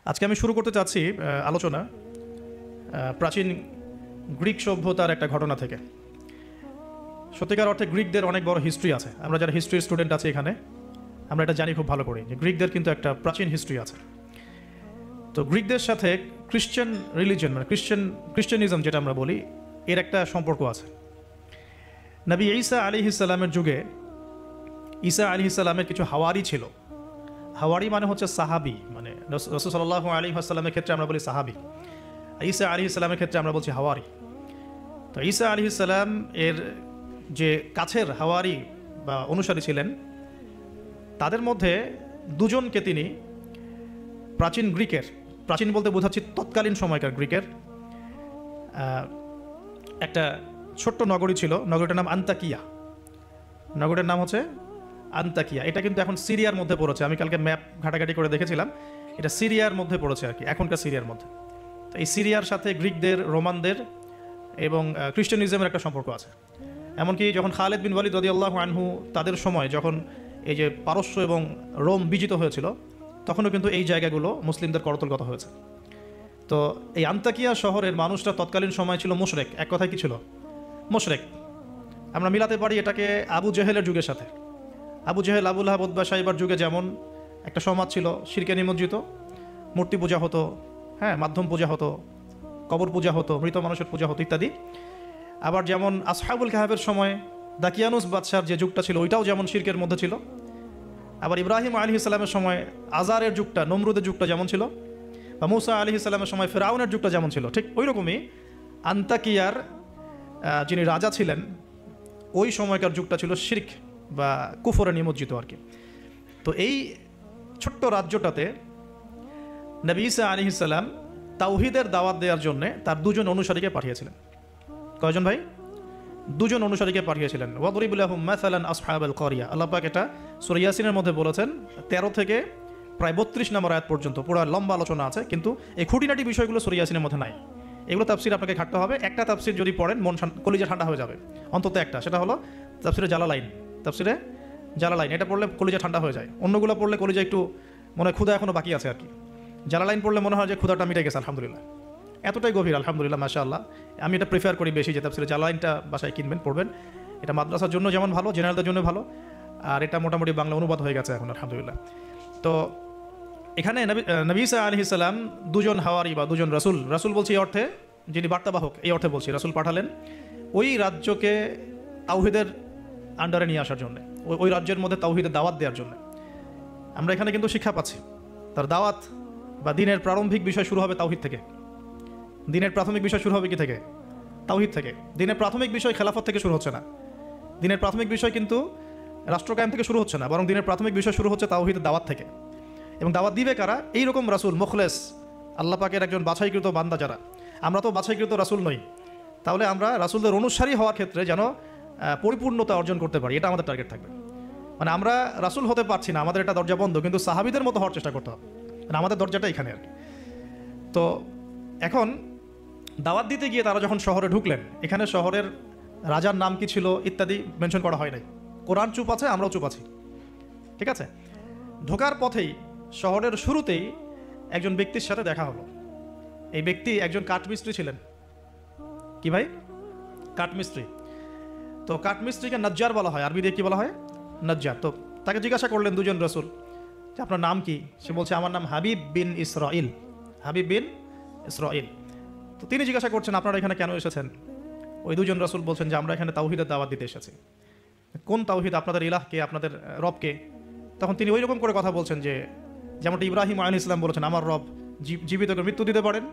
আজকে আমি শুরু করতে চাচ্ছি আলোচনা প্রাচীন গ্রিক সভ্যতার একটা ঘটনা থেকে। সত্যিকার অর্থে গ্রিকদের অনেক বড় হিস্ট্রি আছে। আমরা যারা হিস্ট্রির স্টুডেন্ট আছি এখানে, আমরা এটা জানি খুব ভালো করে যে গ্রিকদের কিন্তু একটা প্রাচীন হিস্ট্রি আছে। তো গ্রিকদের সাথে খ্রিশ্চান রিলিজন মানে খ্রিশ্চানিজম যেটা আমরা বলি, এর একটা সম্পর্ক আছে। নবী ঈসা আলাইহিস সালামের যুগে ঈসা আলাইহিস সালামের কিছু হাওয়ারি ছিল। হাওয়ারি মানে হচ্ছে সাহাবি, মানে রাসূল সাল্লাল্লাহু আলাইহি ওয়াসাল্লামের ক্ষেত্রে আমরা বলি সাহাবি, ঈসা আলাইহিস সালামের ক্ষেত্রে আমরা বলছি হাওয়ারি। তো ঈসা আলাইহিস সালাম এর যে কাছের হাওয়ারি বা অনুসারী ছিলেন, তাদের মধ্যে দুজনকে তিনি প্রাচীন গ্রিকের, প্রাচীন বলতে বোঝাচ্ছি তৎকালীন সময়কার গ্রিকের একটা ছোট্ট নগরী ছিল, নগরীটার নাম আন্তাকিয়া। নগরীর নাম হচ্ছে আন্তাকিয়া। এটা কিন্তু এখন সিরিয়ার মধ্যে পড়েছে। আমি কালকে ম্যাপ ঘাটাঘাটি করে দেখেছিলাম, এটা সিরিয়ার মধ্যে পড়েছে আর কি, এখনকার সিরিয়ার মধ্যে। তো এই সিরিয়ার সাথে গ্রিকদের, রোমানদের এবং খ্রিস্টানিজমের একটা সম্পর্ক আছে। এমনকি যখন খালিদ বিন ওয়ালিদ রাদিয়াল্লাহু আনহু তাদের সময় যখন এই যে পারস্য এবং রোম বিজিত হয়েছিল, তখনও কিন্তু এই জায়গাগুলো মুসলিমদের করতলগত হয়েছে। তো এই আন্তাকিয়া শহরের মানুষরা তৎকালীন সময় ছিল মুশরিক। এক কথায় কি ছিল? মুশরিক। আমরা মিলাতে পারি এটাকে আবু জেহেলের যুগের সাথে। আবু জেহেল, আবু লাহাব, উতবা, শাইবার যুগে যেমন একটা সমাজ ছিল শিরকে নিমজ্জিত, মূর্তি পূজা হতো, হ্যাঁ, মাধ্যম পূজা হতো, কবর পূজা হতো, মৃত মানুষের পূজা হতো ইত্যাদি। আবার যেমন আসহাবুল কাহাফের সময় দাকিয়ানুস বাদশার যে যুগটা ছিল, ওইটাও যেমন শিরকের মধ্যে ছিল। আবার ইব্রাহিম আলাইহিস সালামের সময় আজারের যুগটা, নমরুদের যুগটা যেমন ছিল, বা মুসা আলাইহিস সালামের সময় ফেরাউনের যুগটা যেমন ছিল, ঠিক ওই রকমই আন্তাকিয়ার যিনি রাজা ছিলেন, ওই সময়কার যুগটা ছিল শিরক বা কুফরে নিমজ্জিত আর কি। তো এই ছোট্ট রাজ্যটাতে নবী ঈসা আলাইহিস সালাম তাওহীদের দাওয়াত দেওয়ার জন্য তার দুজন অনুসারীকে পাঠিয়েছিলেন। কয়জন ভাই? দুজন অনুসারীকে পাঠিয়েছিলেন। ওয়াদরিব লাহুম মাসালান আসহাবাল ক্বরিয়া। আল্লাহ পাক এটা সূরা ইয়াসিনের মধ্যে বলেছেন, 13 থেকে প্রায় 32 নম্বর আয়াত পর্যন্ত পুরো লম্বা আলোচনা আছে, কিন্তু এই খুঁটিনাটি বিষয়গুলো সূরা ইয়াসিনের মধ্যে নাই। এগুলো তাফসির আপনাকে ঘাটতে হবে। একটা তাফসির যদি পড়েন মন কলিজা ঠান্ডা হয়ে যাবে, অন্তত একটা, সেটা হলো তাফসিরে জালালাইন। তাফসিরে জালালাইন এটা পড়লে কলিজা ঠান্ডা হয়ে যায়। অন্যগুলো পড়লে কলিজা একটু মনে হয় ক্ষুধা এখনো বাকি আছে আর কি। জালালাইন পড়লে মনে হয় যে ক্ষুধাটা মিটে গেছে, আলহামদুলিল্লাহ। এতটাই গভীর, আলহামদুলিল্লাহ, মাশাআল্লাহ। আমি এটা প্রিফার করি বেশি যে তাফসিরে জালালাইনটা বাসায় কিনবেন, পড়বেন। এটা মাদ্রাসার জন্য যেমন ভালো, জেনারেলদের জন্য ভালো, আর এটা মোটামুটি বাংলা অনুবাদ হয়ে গেছে এখন, আলহামদুলিল্লাহ। তো এখানে নবী ঈসা আলাইহিস সালাম দুজন হাওয়ারি বা দুজন রাসূল, রাসূল বলছি এই অর্থে যিনি বার্তাবাহক, এই অর্থে বলছি, রাসূল পাঠালেন ওই রাজ্যকে তাওহীদের আন্ডারে নিয়ে আসার জন্য, ওই রাজ্যের মধ্যে তাওহীদের দাওয়াত দেওয়ার জন্য। আমরা এখানে কিন্তু শিক্ষা পাচ্ছি, তার দাওয়াত বা দিনের প্রারম্ভিক বিষয় শুরু হবে তাওহীদ থেকে। দিনের প্রাথমিক বিষয় শুরু হবে কি থেকে? তাওহীদ থেকে। দিনের প্রাথমিক বিষয় খেলাফত থেকে শুরু হচ্ছে না। দিনের প্রাথমিক বিষয় কিন্তু রাষ্ট্রকায়েম থেকে শুরু হচ্ছে না, বরং দিনের প্রাথমিক বিষয় শুরু হচ্ছে তাওহীদের দাওয়াত থেকে। এবং দাওয়াত দিবে কারা? এইরকম রাসূল, মুখলেস, আল্লাহ পাকের একজন বাছাইকৃত বান্দা যারা। আমরা তো বাছাইকৃত রাসূল নই, তাহলে আমরা রাসূলদের অনুসারী হওয়ার ক্ষেত্রে যেন পরিপূর্ণতা অর্জন করতে পারি, এটা আমাদের টার্গেট থাকবে। মানে আমরা রাসূল হতে পারছি না, আমাদের এটা দরজা বন্ধ, কিন্তু সাহাবীদের মতো হওয়ার চেষ্টা করতে হবে, মানে আমাদের দরজাটা এখানে আর কি। তো এখন দাওয়াত দিতে গিয়ে তারা যখন শহরে ঢুকলেন, এখানে শহরের রাজার নাম কি ছিল ইত্যাদি মেনশন করা হয় নাই। কোরআন চুপ আছে, আমরাও চুপ আছি, ঠিক আছে। ঢোকার পথেই, শহরের শুরুতেই একজন ব্যক্তির সাথে দেখা হলো। এই ব্যক্তি একজন কাঠমিস্ত্রি ছিলেন। কি ভাই? কাঠমিস্ত্রি। তো কাঠমিস্ত্রিকে নজ্জার বলা হয়, আরবি দিয়ে কি বলা হয়? নজ্জার। তো তাকে জিজ্ঞাসা করলেন দুজন রাসূল যে আপনার নাম কি? সে বলছে আমার নাম হাবিব বিন ইসরাইল। হাবিব বিন ইসরাইল। তো তিনি জিজ্ঞাসা করছেন আপনারা এখানে কেন এসেছেন? ওই দুজন রাসূল বলছেন যে আমরা এখানে তাওহীদের দাওয়াত দিতে এসেছি। কোন তাওহীদ? আপনাদের ইলাহকে, আপনাদের রবকে। তখন তিনি ওই রকম করে কথা বলছেন যে যেমনটা ইব্রাহিম আলাইহিস সালাম বলেছেন, আমার রব জীবিতকে মৃত্যু দিতে পারেন,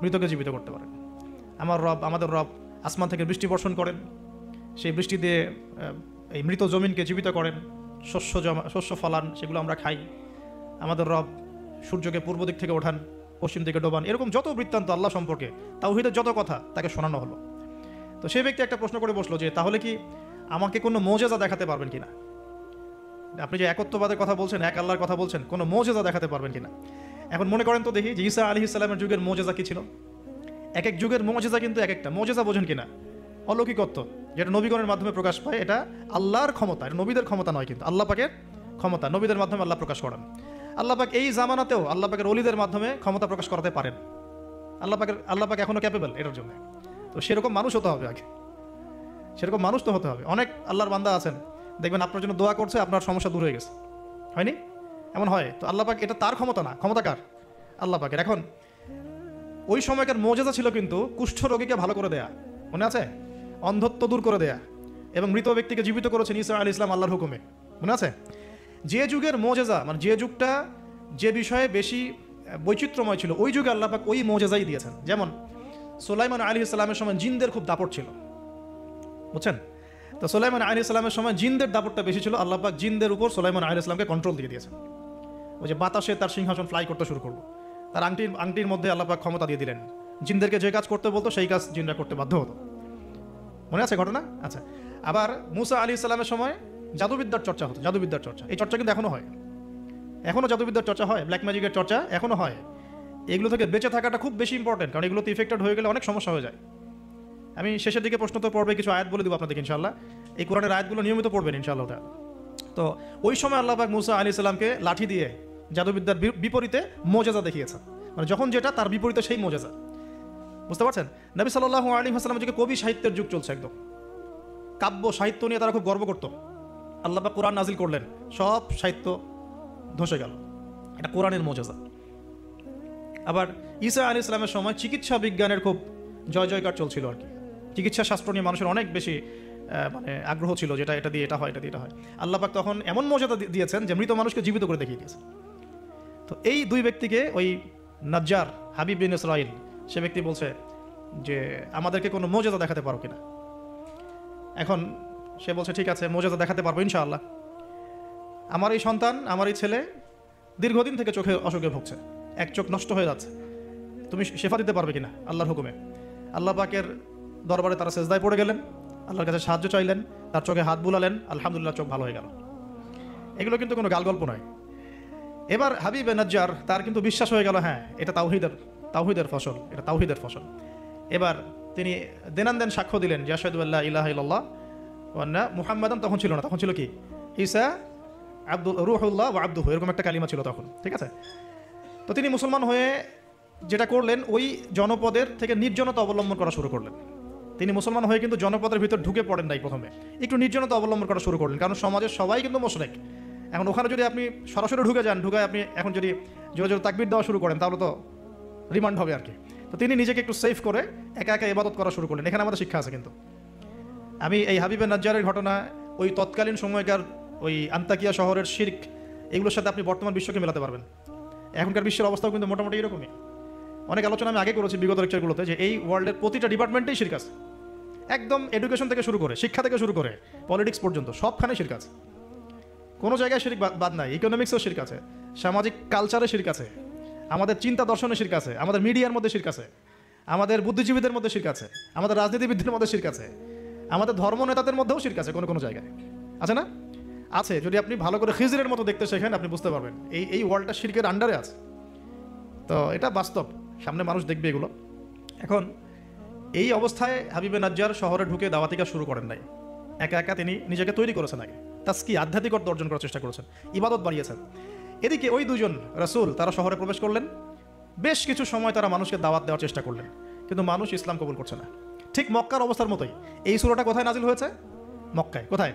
মৃতকে জীবিত করতে পারেন। আমার রব, আমাদের রব আসমান থেকে বৃষ্টি বর্ষণ করেন, সেই বৃষ্টি দিয়ে এই মৃত জমিনকে জীবিত করেন, শস্য ফলান, সেগুলো আমরা খাই। আমাদের রব সূর্যকে পূর্ব দিক থেকে ওঠান, পশ্চিম দিকে ডোবান। এরকম যত বৃত্তান্ত আল্লাহ সম্পর্কে, তাওহীদের যত কথা তাকে শোনানো হলো। তো সেই ব্যক্তি একটা প্রশ্ন করে বসলো যে তাহলে কি আমাকে কোনো মুজিজা দেখাতে পারবেন কিনা? আপনি যে একত্ববাদের কথা বলছেন, এক আল্লাহর কথা বলছেন, কোনো মুজিজা দেখাতে পারবেন কিনা? এখন মনে করেন তো দেখি যে ঈসা আলাইহিস সালামের যুগের মুজিজা কি ছিল। এক এক যুগের মুজিজা কিন্তু এক একটা। মুজিজা বোঝেন কিনা? অলৌকিকত্ব, যেটা নবীগণের মাধ্যমে প্রকাশ পায়। এটা আল্লাহর ক্ষমতা, এটা নবীদের ক্ষমতা নয়, কিন্তু আল্লাহ পাকের ক্ষমতা। নবীদের মাধ্যমে আল্লাহ প্রকাশ করেন। আল্লাহ পাক এই জামানাতেও আল্লাহ পাকের ওলিদের মাধ্যমে ক্ষমতা প্রকাশ করাতে পারেন। আল্লাহ পাক এখনো ক্যাপেবল এটার জন্য। তো সেরকম মানুষ হতে হবে আগে, সেরকম মানুষ তো হতে হবে। অনেক আল্লাহর বান্দা আছেন, দেখবেন আপনার জন্য দোয়া করছে, আপনার সমস্যা দূর হয়ে গেছে, হয়নি? এমন হয়। তো আল্লাহ পাক, এটা তার ক্ষমতা না, ক্ষমতা কার? আল্লাহ পাকের। এখন ওই সময়কার মোজেজা ছিল কিন্তু কুষ্ঠ রোগীকে ভালো করে দেয়া, মনে আছে? অন্ধত্ব দূর করে দেয়া, এবং মৃত ব্যক্তিকে জীবিত করেছেন ঈসা আলাইহিস সালাম আল্লাহর হুকুমে, মনে আছে? যে যুগের মোজেজা, মানে যে যুগটা যে বিষয়ে বেশি বৈচিত্র্যময় ছিল, ওই যুগে আল্লাহ পাক ওই মোজেজাই দিয়েছেন। যেমন সুলাইমান আলাইহিস সালামের সময় জিনদের খুব দাপট ছিল, বুঝছেন? তো সুলাইমান আলাইহিস সালামের সময় জিনদের দাপটটা বেশি ছিল। আল্লাহ পাক জিনদের উপর সুলাইমান আলাইহিস সালামকে কন্ট্রোল দিয়ে দিয়েছেন। ওই যে বাতাসে তার সিংহাসন ফ্লাই করতে শুরু করলো, তার আংটির মধ্যে আল্লাহ পাক ক্ষমতা দিয়ে দিলেন। জিনদেরকে যে কাজ করতে বলতো সেই কাজ জিনরা করতে বাধ্য হতো, মনে আছে ঘটনা? আচ্ছা, আবার মুসা আলাইহিস সালামের সময় জাদুবিদ্যার চর্চা হতো, জাদুবিদ্যার চর্চা। এই চর্চা কিন্তু এখনো হয়, এখনো জাদুবিদ্যার চর্চা হয়, ব্ল্যাক ম্যাজিকের চর্চা এখনো হয়। এগুলো থেকে বেঁচে থাকাটা খুব বেশি ইম্পর্টেন্ট, কারণ এগুলোতে ইফেক্টেড হয়ে গেলে অনেক সমস্যা হয়ে যায়। আমি শেষের দিকে প্রশ্নোত্তর পর্বে কিছু আয়াত বলে দেবো আপনাদেরকে ইনশাআল্লাহ। এই কোরআনের আয়াতগুলো নিয়মিত পড়বেন ইনশাআল্লাহ। তো ওই সময় আল্লাহ পাক মুসা আলাইহিস সালামকে লাঠি দিয়ে জাদুবিদ্যার বিপরীতে মোজেজা দেখিয়েছেন, মানে যখন যেটা তার বিপরীতে সেই মোজেজা, বুঝতে পারছেন? নবী সাল্লাল্লাহু আলাইহি ওয়াসাল্লাম যুগে কবি সাহিত্যের যুগ চলছে, একদম কাব্য সাহিত্য নিয়ে তারা খুব গর্ব করত। আল্লাহ পাক কোরআন নাজিল করলেন, সব সাহিত্য ধসে গেল। এটা কোরআনের মোজেজা। আবার ঈসা আলাইহিস সালামের সময় চিকিৎসা বিজ্ঞানের খুব জয় জয়কার চলছিল আর কি। চিকিৎসা শাস্ত্র নিয়ে মানুষের অনেক বেশি মানে আগ্রহ ছিল, যেটা এটা দিয়ে এটা হয়, এটা দিয়ে এটা হয়। আল্লাহ পাক তখন এমন মর্যাদা দিয়েছেন যে মৃত মানুষকে জীবিত করে দেখিয়ে দিয়েছেন। তো এই দুই ব্যক্তিকে ওই নাজ্জার হাবিব বিন ইসরাইল, সে ব্যক্তি বলছে যে আমাদেরকে কোনো মর্যাদা দেখাতে পারো কিনা। এখন সে বলছে ঠিক আছে, মর্যাদা দেখাতে পারবো ইনশাআল্লাহ। আমার এই সন্তান, আমার এই ছেলে দীর্ঘদিন থেকে চোখে অসুখে ভুগছে, এক চোখ নষ্ট হয়ে যাচ্ছে, তুমি শেফা দিতে পারবে কিনা আল্লাহর হুকুমে। আল্লাহ পাকের দরবারে তারা সেজদায় পড়ে গেলেন, আল্লাহর কাছে সাহায্য চাইলেন, তার চোখে হাত বুলালেন, আলহামদুলিল্লাহ চোখ ভালো হয়ে গেল। এগুলো কিন্তু কোনো গালগল্প নয়। এবার হাবিব নাজ্জার, তার কিন্তু বিশ্বাস হয়ে গেল, হ্যাঁ এটা তাওহীদের ফসল, এটা তাওহীদের ফসল। এবার তিনি দেন সাক্ষ্য দিলেন যে আশহাদু আল্লা ইলাহা ইল্লাল্লাহ ওয়া আন্না মুহাম্মাদান, তখন ছিল না, তখন ছিল কি ঈসা রূহুল্লাহ ওয়া আবদুহু, এরকম একটা কালিমা ছিল তখন, ঠিক আছে? তো তিনি মুসলমান হয়ে যেটা করলেন, ওই জনপদের থেকে নির্জনতা অবলম্বন করা শুরু করলেন। তিনি মুসলমান হয়ে কিন্তু জনপদের ভিতর ঢুকে পড়েন নাই, প্রথমে একটু নির্জনতা অবলম্বন করা শুরু করলেন, কারণ সমাজের সবাই কিন্তু মুশরিক। এখন ওখানে যদি আপনি সরাসরি ঢুকে যান, ঢুকে আপনি এখন যদি জোরে জোরে তাকবীর দেওয়া শুরু করেন, তাহলে তো রিমান্ড হবে আর কি। তো তিনি নিজেকে একটু সেফ করে একা একা ইবাদত করা শুরু করলেন। এখানে আমাদের শিক্ষা আছে কিন্তু। আমি এই হাবিবে নাজ্জারের ঘটনা, ওই তৎকালীন সময়কার ওই আন্তাকিয়া শহরের শিরক, এগুলোর সাথে আপনি বর্তমান বিশ্বকে মেলাতে পারবেন। এখনকার বিশ্বের অবস্থাও কিন্তু মোটামুটি এরকমই। অনেক আলোচনা আমি আগে করেছি বিগত লেকচারগুলোতে, যে এই ওয়ার্ল্ডের প্রতিটা ডিপার্টমেন্টেই শিরক আছে, একদম এডুকেশন থেকে শুরু করে, শিক্ষা থেকে শুরু করে পলিটিক্স পর্যন্ত সবখানে শিরক আছে। কোনো জায়গায় শিরক বাদ নাই। ইকোনমিক্সেও শিরক আছে, সামাজিক কালচারে শিরক আছে, আমাদের চিন্তা দর্শনে শিরক আছে, আমাদের মিডিয়ার মধ্যে শিরক আছে, আমাদের বুদ্ধিজীবীদের মধ্যে শিরক আছে, আমাদের রাজনীতিবিদদের মধ্যে শিরক আছে, আমাদের ধর্ম নেতাদের মধ্যেও শিরক আছে, কোনো কোনো জায়গায় আছে না? আছে। যদি আপনি ভালো করে খিজরের মতো দেখতে শেখেন, আপনি বুঝতে পারবেন এই ওয়ার্ল্ডটা শিরকের আন্ডারে আছে। তো এটা বাস্তব, সামনে মানুষ দেখবে এগুলো। এখন এই অবস্থায় হাবিবে নাজ্জার শহরে ঢুকে দাওয়াতি কাজ শুরু করেন নাই, একা একা তিনি নিজেকে তৈরি করেছেন, আগে তাস্কি আধ্যাত্মিকতা অর্জন করার চেষ্টা করেছেন, ইবাদত বাড়িয়েছেন। এদিকে ওই দুজন রাসূল তারা শহরে প্রবেশ করলেন, বেশ কিছু সময় তারা মানুষকে দাওয়াত দেওয়ার চেষ্টা করলেন, কিন্তু মানুষ ইসলাম কবুল করছে না। ঠিক মক্কার অবস্থার মতোই। এই সূরাটা কোথায় নাজিল হয়েছে? মক্কায়। কোথায়?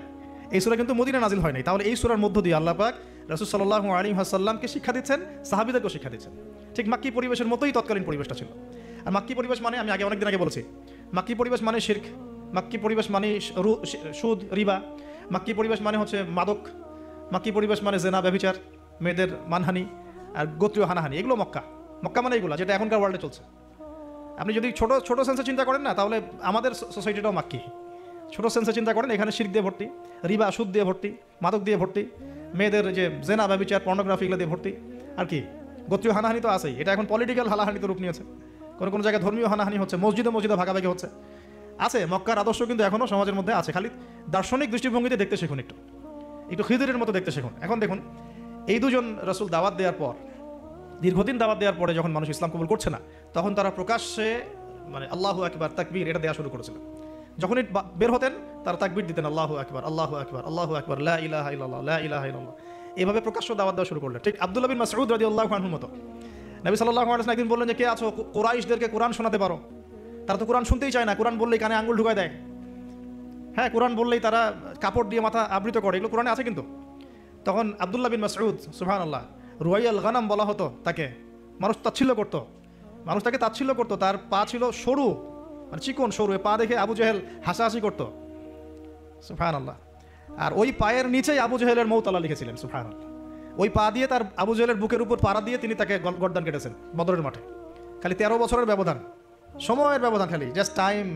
এই সূরা কিন্তু মদিনা নাজিল হয় নাই। তাহলে এই সূরার মধ্য দিয়ে আল্লাহ পাক রাসূল সাল্লাল্লাহু আলাইহি ওয়াসাল্লামকে শিক্ষা দিচ্ছেন, সাহাবীদেরকেও শিক্ষা দিচ্ছেন। ঠিক মাক্কি পরিবেশের মতোই তৎকালীন পরিবেশটা ছিল। আর মাক্কি পরিবেশ মানে, আমি অনেকদিন আগে বলেছি, মাক্কি পরিবেশ মানে শিরক, মাক্কি পরিবেশ মানে সুদ, রিবা, মাক্কি পরিবেশ মানে হচ্ছে মাদক, মাক্কি পরিবেশ মানে জেনা, ব্যভিচার, মেয়েদের মানহানি আর গোত্রীয় হানাহানি, এগুলো মক্কা মানে এগুলো, যেটা এখনকার ওয়ার্ল্ডে চলছে। আপনি যদি ছোট ছোট সেন্সে চিন্তা করেন না, তাহলে আমাদের সোসাইটিটাও মাক্কি। ছোট সেন্সে চিন্তা করেন, এখানে শিরক দিয়ে ভর্তি, রিবা সুদ দিয়ে ভর্তি, মাদক দিয়ে ভর্তি, মেয়েদের যে জেনা, ব্যভিচার, পর্নোগ্রাফি, এগুলো দিয়ে ভর্তি, আর কি গোত্রীয় হানাহানি তো আছেই। এটা এখন পলিটিক্যাল হানাহানিতে রূপ নিয়েছে, কোনো কোনো জায়গায় ধর্মীয় হানাহানি হচ্ছে, মসজিদে ভাগাভাগি হচ্ছে। আছে, মক্কার আদর্শ কিন্তু এখনও সমাজের মধ্যে আছে, খালি দার্শনিক দৃষ্টিভঙ্গিতে দেখতে শিখুন, একটু খিদিরের মতো দেখতে শিখুন। এখন দেখুন, এই দুজন রাসূল দাওয়াত দেওয়ার পর, দীর্ঘদিন দাওয়াত দেওয়ার পরে যখন মানুষ ইসলাম কবুল করছে না, তখন তারা প্রকাশ্যে মানে আল্লাহু আকবার, তাকবীর, এটা দেওয়া শুরু করেছিল। যখনই বের হতেন তারা তাকবীর দিতেন, আল্লাহু আকবার, আল্লাহু আকবার, আল্লাহু আকবার, লা ইলাহা ইল্লাল্লাহ, লা ইলাহা ইল্লাল্লাহ। এভাবে প্রকাশ্য দাওয়াত দেওয়া শুরু করলেন। ঠিক আব্দুল্লাহ বিন মাসউদ রাদিয়াল্লাহু আনহুর মতো। নবী সাল্লাল্লাহু আলাইহি ওয়াসাল্লাম একদিন বললেন যে কে আছো কুরাইশদেরকে কোরআন শোনাতে পারো? তারা তো কোরআন শুনতেই চায় না, কোরআন বললেই কানে আঙ্গুল ঢুকায় দেয়। হ্যাঁ, কোরআন বললেই তারা কাপড় দিয়ে মাথা আবৃত করে, এগুলো কোরআনে আছে কিন্তু। তখন আব্দুল্লাহ বিন মাসউদ, সুবহানাল্লাহ, রুয়াইয়াল গানাম বলা হতো তাকে, মানুষ তাচ্ছিল্য করতো, মানুষ তাকে তাচ্ছিল্য করতো। তার পা ছিল সরু, মানে চিকন সরু, পা দেখে আবু জেহেল হাসাহাসি করতো, সুবহানাল্লাহ। আর ওই পায়ের নিচেই আবু জেহেলের মৌতালা লিখেছিলেন, সুবহানাল্লাহ। ওই পা দিয়ে তার আবু জেহেলের বুকের উপর পাড়া দিয়ে তিনি তাকে গর্দান কেটেছেন বদরের মাঠে। খালি 13 বছরের ব্যবধান, সময়ের ব্যবধান, খালি জাস্ট টাইম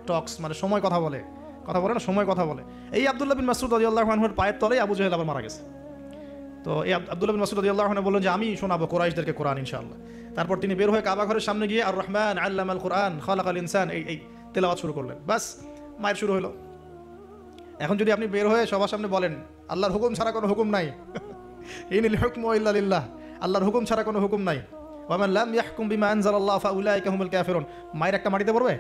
টক্স, মানে সময় কথা বলে না, সময় কথা বলে। এই আব্দুল্লাহ বিন মাসউদ রাদিয়াল্লাহু আনহুর পায়ের তলেই আবু জেহেল আবার মারা গেছে। তো এই আব্দুল্লাহ বিন মাসউদ রাদিয়াল্লাহু আনহু বললেন যে আমি শোনাবো কুরাইশদেরকে কোরআন ইনশাআল্লাহ। তারপর তিনি বের হয়ে কাবা ঘরের সামনে গিয়ে আর রহমান আল্লামাল কোরআন খালাকাল ইনসান এই তেলাওয়াত শুরু করলেন। বাস, মায়ের শুরু হলো। এখন যদি আপনি বের হয়ে সবার সামনে বলেন আল্লাহর হুকুম ছাড়া কোনো হুকুম নাই, ইনিল হুকমু ইল্লা লিল্লাহ, আল্লাহর হুকুম ছাড়া কোনো হুকুম নাই, ওয়া মান লাম ইয়াহকুম বিমা আনজালাল্লাহু ফাউলাইকা হুমুল কাফিরুন, মায়ের একটা মাটিতে পড়বে,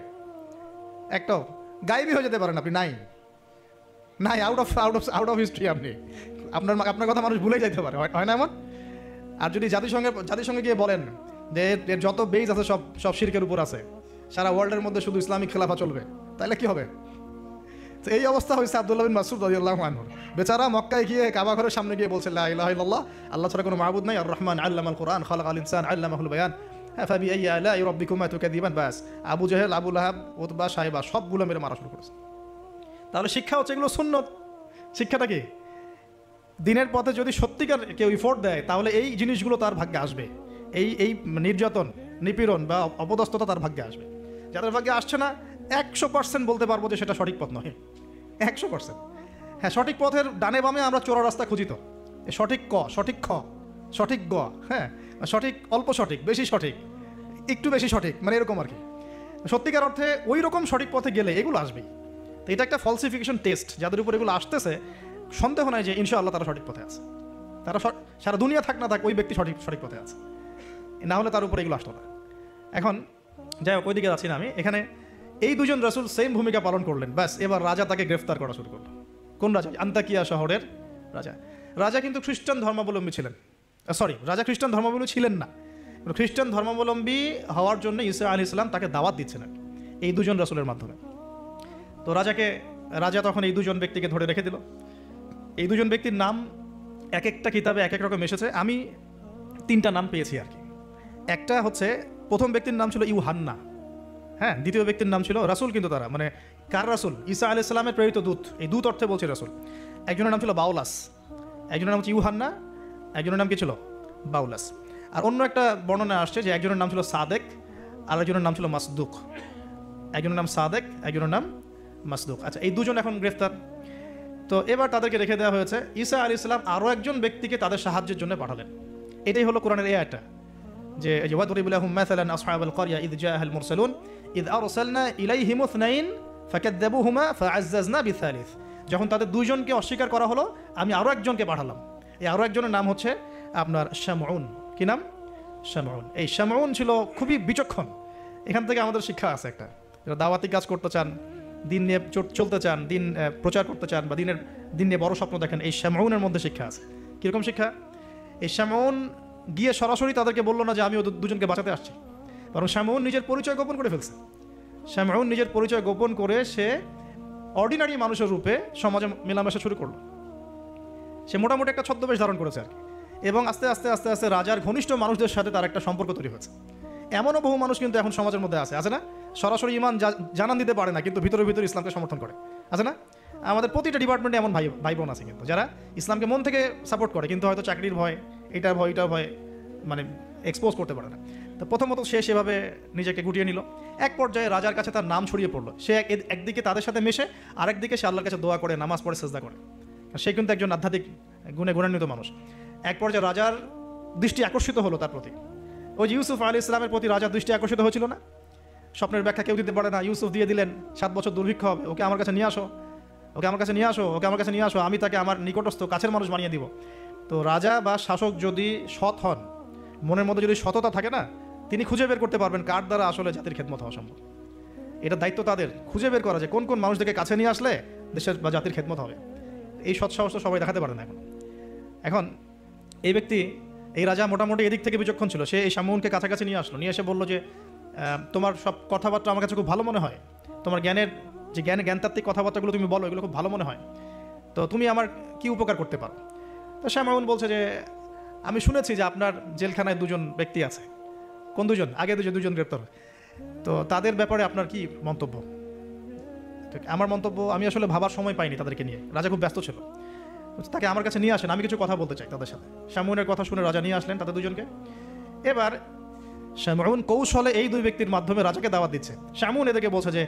একটাও গায়েবী হয়ে যেতে পারেন আপনি, নাই আউট অফ হিস্ট্রি। আপনি আপনার কথা মানুষ ভুলে যাইতে পারে, হয় না এমন? আর যদি জাতিসংঘে গিয়ে বলেন যে এর যত বেজ আছে সব শিরকের উপর আছে, সারা ওয়ার্ল্ডের মধ্যে শুধু ইসলামিক খেলাফা চলবে, তাহলে কি হবে? তো এই অবস্থা হয়েছে আব্দুল্লাহ বিন মাসউদ রাদিয়াল্লাহু আনহু। বেচারা মক্কায় গিয়ে কাবা ঘরের সামনে গিয়ে বলছে লা ইলাহা ইল্লাল্লাহ, আল্লাহ ছাড়া কোনো মাবুদ নাই, আর রহমান আল্লামাল কোরআন খালাকাল ইনসান আল্লামাহুল বায়ান, ফাবিআইয়ি আলাই রাব্বিকুমা তুকাযিবান। বাস, আবু জেহেল, আবু লাহাব, উতবা, সাইবা সবগুলো মেরে মারা শুরু করেছে। তাহলে শিক্ষা হচ্ছে এগুলো সুন্নত। শিক্ষাটা কি? দিনের পথে যদি সত্যিকার কেউ ইফোর্ট দেয় তাহলে এই জিনিসগুলো তার ভাগ্যে আসবে। এই নির্যাতন, নিপীড়ন বা অপদস্থতা তার ভাগ্যে আসবে। যাদের ভাগ্যে আসছে না, 100% বলতে পারবো যে সেটা সঠিক পথ নয়, 100%। হ্যাঁ, সঠিক পথের ডানে বামে আমরা চোরা রাস্তা খুঁজি, তো সঠিক ক, সঠিক খ, সঠিক গ, হ্যাঁ, সঠিক অল্প সঠিক, বেশি সঠিক, একটু বেশি সঠিক, মানে এরকম আর কি। সত্যিকার অর্থে ওই রকম সঠিক পথে গেলে এগুলো আসবেই। তো এটা একটা ফলসিফিকেশন টেস্ট, যাদের উপর এগুলো আসতেছে সন্দেহ নাই যে ইনশাআল্লাহ তারা সঠিক পথে আছে। তারা সারা দুনিয়া থাক না থাক ওই ব্যক্তি সঠিক পথে আছে, না হলে তার উপরে এগুলো আসতো না। এখন যাই হোক, ওইদিকে যাচ্ছি না আমি। এখানে এই দুজন রাসূল সেম ভূমিকা পালন করলেন। ব্যাস, এবার রাজা তাকে গ্রেফতার করা শুরু করলো। কোন রাজা? আন্তাকিয়া শহরের রাজা কিন্তু খ্রিস্টান ধর্মাবলম্বী ছিলেন। রাজা খ্রিস্টান ধর্মাবলম্বী ছিলেন না। খ্রিস্টান ধর্মাবলম্বী হওয়ার জন্য ঈসা আলাইহিস সালাম তাকে দাওয়াত দিচ্ছিলেন এই দুজন রাসূলের মাধ্যমে। তো রাজা তখন এই দুজন ব্যক্তিকে ধরে রেখে দিল। এই দুজন ব্যক্তির নাম এক একটা কিতাবে এক এক রকম এসেছে। আমি 3টা নাম পেয়েছি আর কি। একটা হচ্ছে, প্রথম ব্যক্তির নাম ছিল ইউহান্না, হ্যাঁ। দ্বিতীয় ব্যক্তির নাম ছিল রাসূল, কিন্তু তারা মানে কার রাসূল? ঈসা আলাইহিস সালামের প্রেরিত দূত। এই দূত অর্থে বলছে রাসূল। একজনের নাম ছিল বাউলাস, একজনের নাম হচ্ছে ইউহান্না, একজনের নাম কি ছিল? বাউলাস। আর অন্য একটা বর্ণনা আসছে যে একজনের নাম ছিল সাদেক, আর একজনের নাম ছিল মাসদুক। একজনের নাম সাদেক, একজনের নাম মাসদুক। আচ্ছা, এই দুজন এখন গ্রেফতার। তো এবার তাদেরকে রেখে দেওয়া হয়েছে। ঈসা আলাইহিস সালাম আরও একজন ব্যক্তিকে তাদের সাহায্যের জন্য পাঠালেন। এটাই হলো কোরআনের এই আয়াতটা, যে ওয়াদরিব লাহুম মাসালান আসহাবাল ক্বরিয়া ইয জাআহাল মুরসালুন ইয আরসালনা ইলাইহিম ইসনাইন ফাকাযযাবুহুমা ফাআজ্জাজনা বিসালিস। যখন তাদের দুইজনকে অস্বীকার করা হলো, আমি আরও একজনকে পাঠালাম। এই আরও একজনের নাম হচ্ছে আপনার শামউন। কি নাম? শামউন। এই শামউন ছিল খুবই বিচক্ষণ। এখান থেকে আমাদের শিক্ষা আছে একটা, যারা দাওয়াতি কাজ করতে চান, দিন নিয়ে চলতে চান, দিন প্রচার করতে চান, বা দিন নিয়ে বড় স্বপ্ন দেখেন, এই শামউনের মধ্যে শিক্ষা আছে। কীরকম শিক্ষা? এই শামউন গিয়ে সরাসরি তাদেরকে বললো না যে আমি দুজনকে বাঁচাতে আসছি, বরং শামউন নিজের পরিচয় গোপন করে ফেলছে। শামউন নিজের পরিচয় গোপন করে সে অর্ডিনারি মানুষের রূপে সমাজে মেলামেশা শুরু করলো। সে মোটামুটি একটা ছদ্মবেশ ধারণ করেছে আর কি। এবং আস্তে আস্তে আস্তে আস্তে রাজার ঘনিষ্ঠ মানুষদের সাথে তার একটা সম্পর্ক তৈরি হয়েছে। এমনও বহু মানুষ কিন্তু এখন সমাজের মধ্যে আছে না? সরাসরি ইমান জানান দিতে পারে না, কিন্তু ভিতরে ভিতরে ইসলামকে সমর্থন করে, আছে না? আমাদের প্রতিটা ডিপার্টমেন্টে এমন ভাই বোন আছে কিন্তু, যারা ইসলামকে মন থেকে সাপোর্ট করে, কিন্তু হয়তো চাকরির ভয়, এটার ভয় মানে এক্সপোজ করতে পারে না। তো প্রথমত সে সেভাবে নিজেকে গুটিয়ে নিল। এক পর্যায়ে রাজার কাছে তার নাম ছড়িয়ে পড়লো। সে একদিকে তাদের সাথে মেশে, আরেকদিকে সে আল্লাহর কাছে দোয়া করে, নামাজ পড়ে, সেজদা করে। সে কিন্তু একজন আধ্যাত্মিক গুণান্বিত মানুষ। এক পর্যায়ে রাজার দৃষ্টি আকর্ষিত হলো তার প্রতি। ওই যে ইউসুফ আলাইহিস সালামের প্রতি রাজার দৃষ্টি আকর্ষিত হয়েছিল না? স্বপ্নের ব্যাখ্যা কেউ দিতে পারে না, ইউসুফ দিয়ে দিলেন। 7 বছর দুর্ভিক্ষ হবে, ওকে আমার কাছে নিয়ে আসো, ওকে আমার কাছে নিয়ে আসো, আমি তাকে আমার নিকটস্থ কাছের মানুষ বানিয়ে দিব। তো রাজা বা শাসক যদি সৎ হন, মনের মধ্যে যদি সততা থাকে না, তিনি খুঁজে বের করতে পারবেন কার দ্বারা আসলে জাতির খেদমত হওয়া সম্ভব। এটা দায়িত্ব তাদের, খুঁজে বের করা যে কোন কোন মানুষদেরকে কাছে নিয়ে আসলে দেশের বা জাতির খেদমত হবে। এই সৎ সাহস তো সবাই দেখাতে পারে না এখন। এই ব্যক্তি, এই রাজা মোটামুটি এদিক থেকে বিচক্ষণ ছিল, সে এই শামউনকে কাছাকাছি নিয়ে আসলো, নিয়ে এসে বললো যে তোমার সব কথাবার্তা আমার কাছে খুব ভালো মনে হয়, তোমার জ্ঞানের যে জ্ঞানতাত্ত্বিক কথাবার্তাগুলো তুমি বলো এগুলো খুব ভালো মনে হয়, তো তুমি আমার কি উপকার করতে পারো? তো শামউন বলছে যে আমি শুনেছি যে আপনার জেলখানায় দুজন ব্যক্তি আছে। কোন দুজন? আগে দুজন গ্রেপ্তার, তো তাদের ব্যাপারে আপনার কি মন্তব্য? আমার মন্তব্য, আমি আসলে ভাবার সময় পাইনি তাদেরকে নিয়ে, রাজা খুব ব্যস্ত ছিল, তাকে আমার কাছে নিয়ে আসেন, আমি কিছু কথা বলতে চাই তাদের সাথে। শামউনের কথা শুনে রাজা নিয়ে আসলেন তাদের দুজনকে। এবার শামউন কৌশলে এই দুই ব্যক্তির মাধ্যমে রাজাকে দাওয়াত দিচ্ছে। শামউন এদেরকে বলছে যে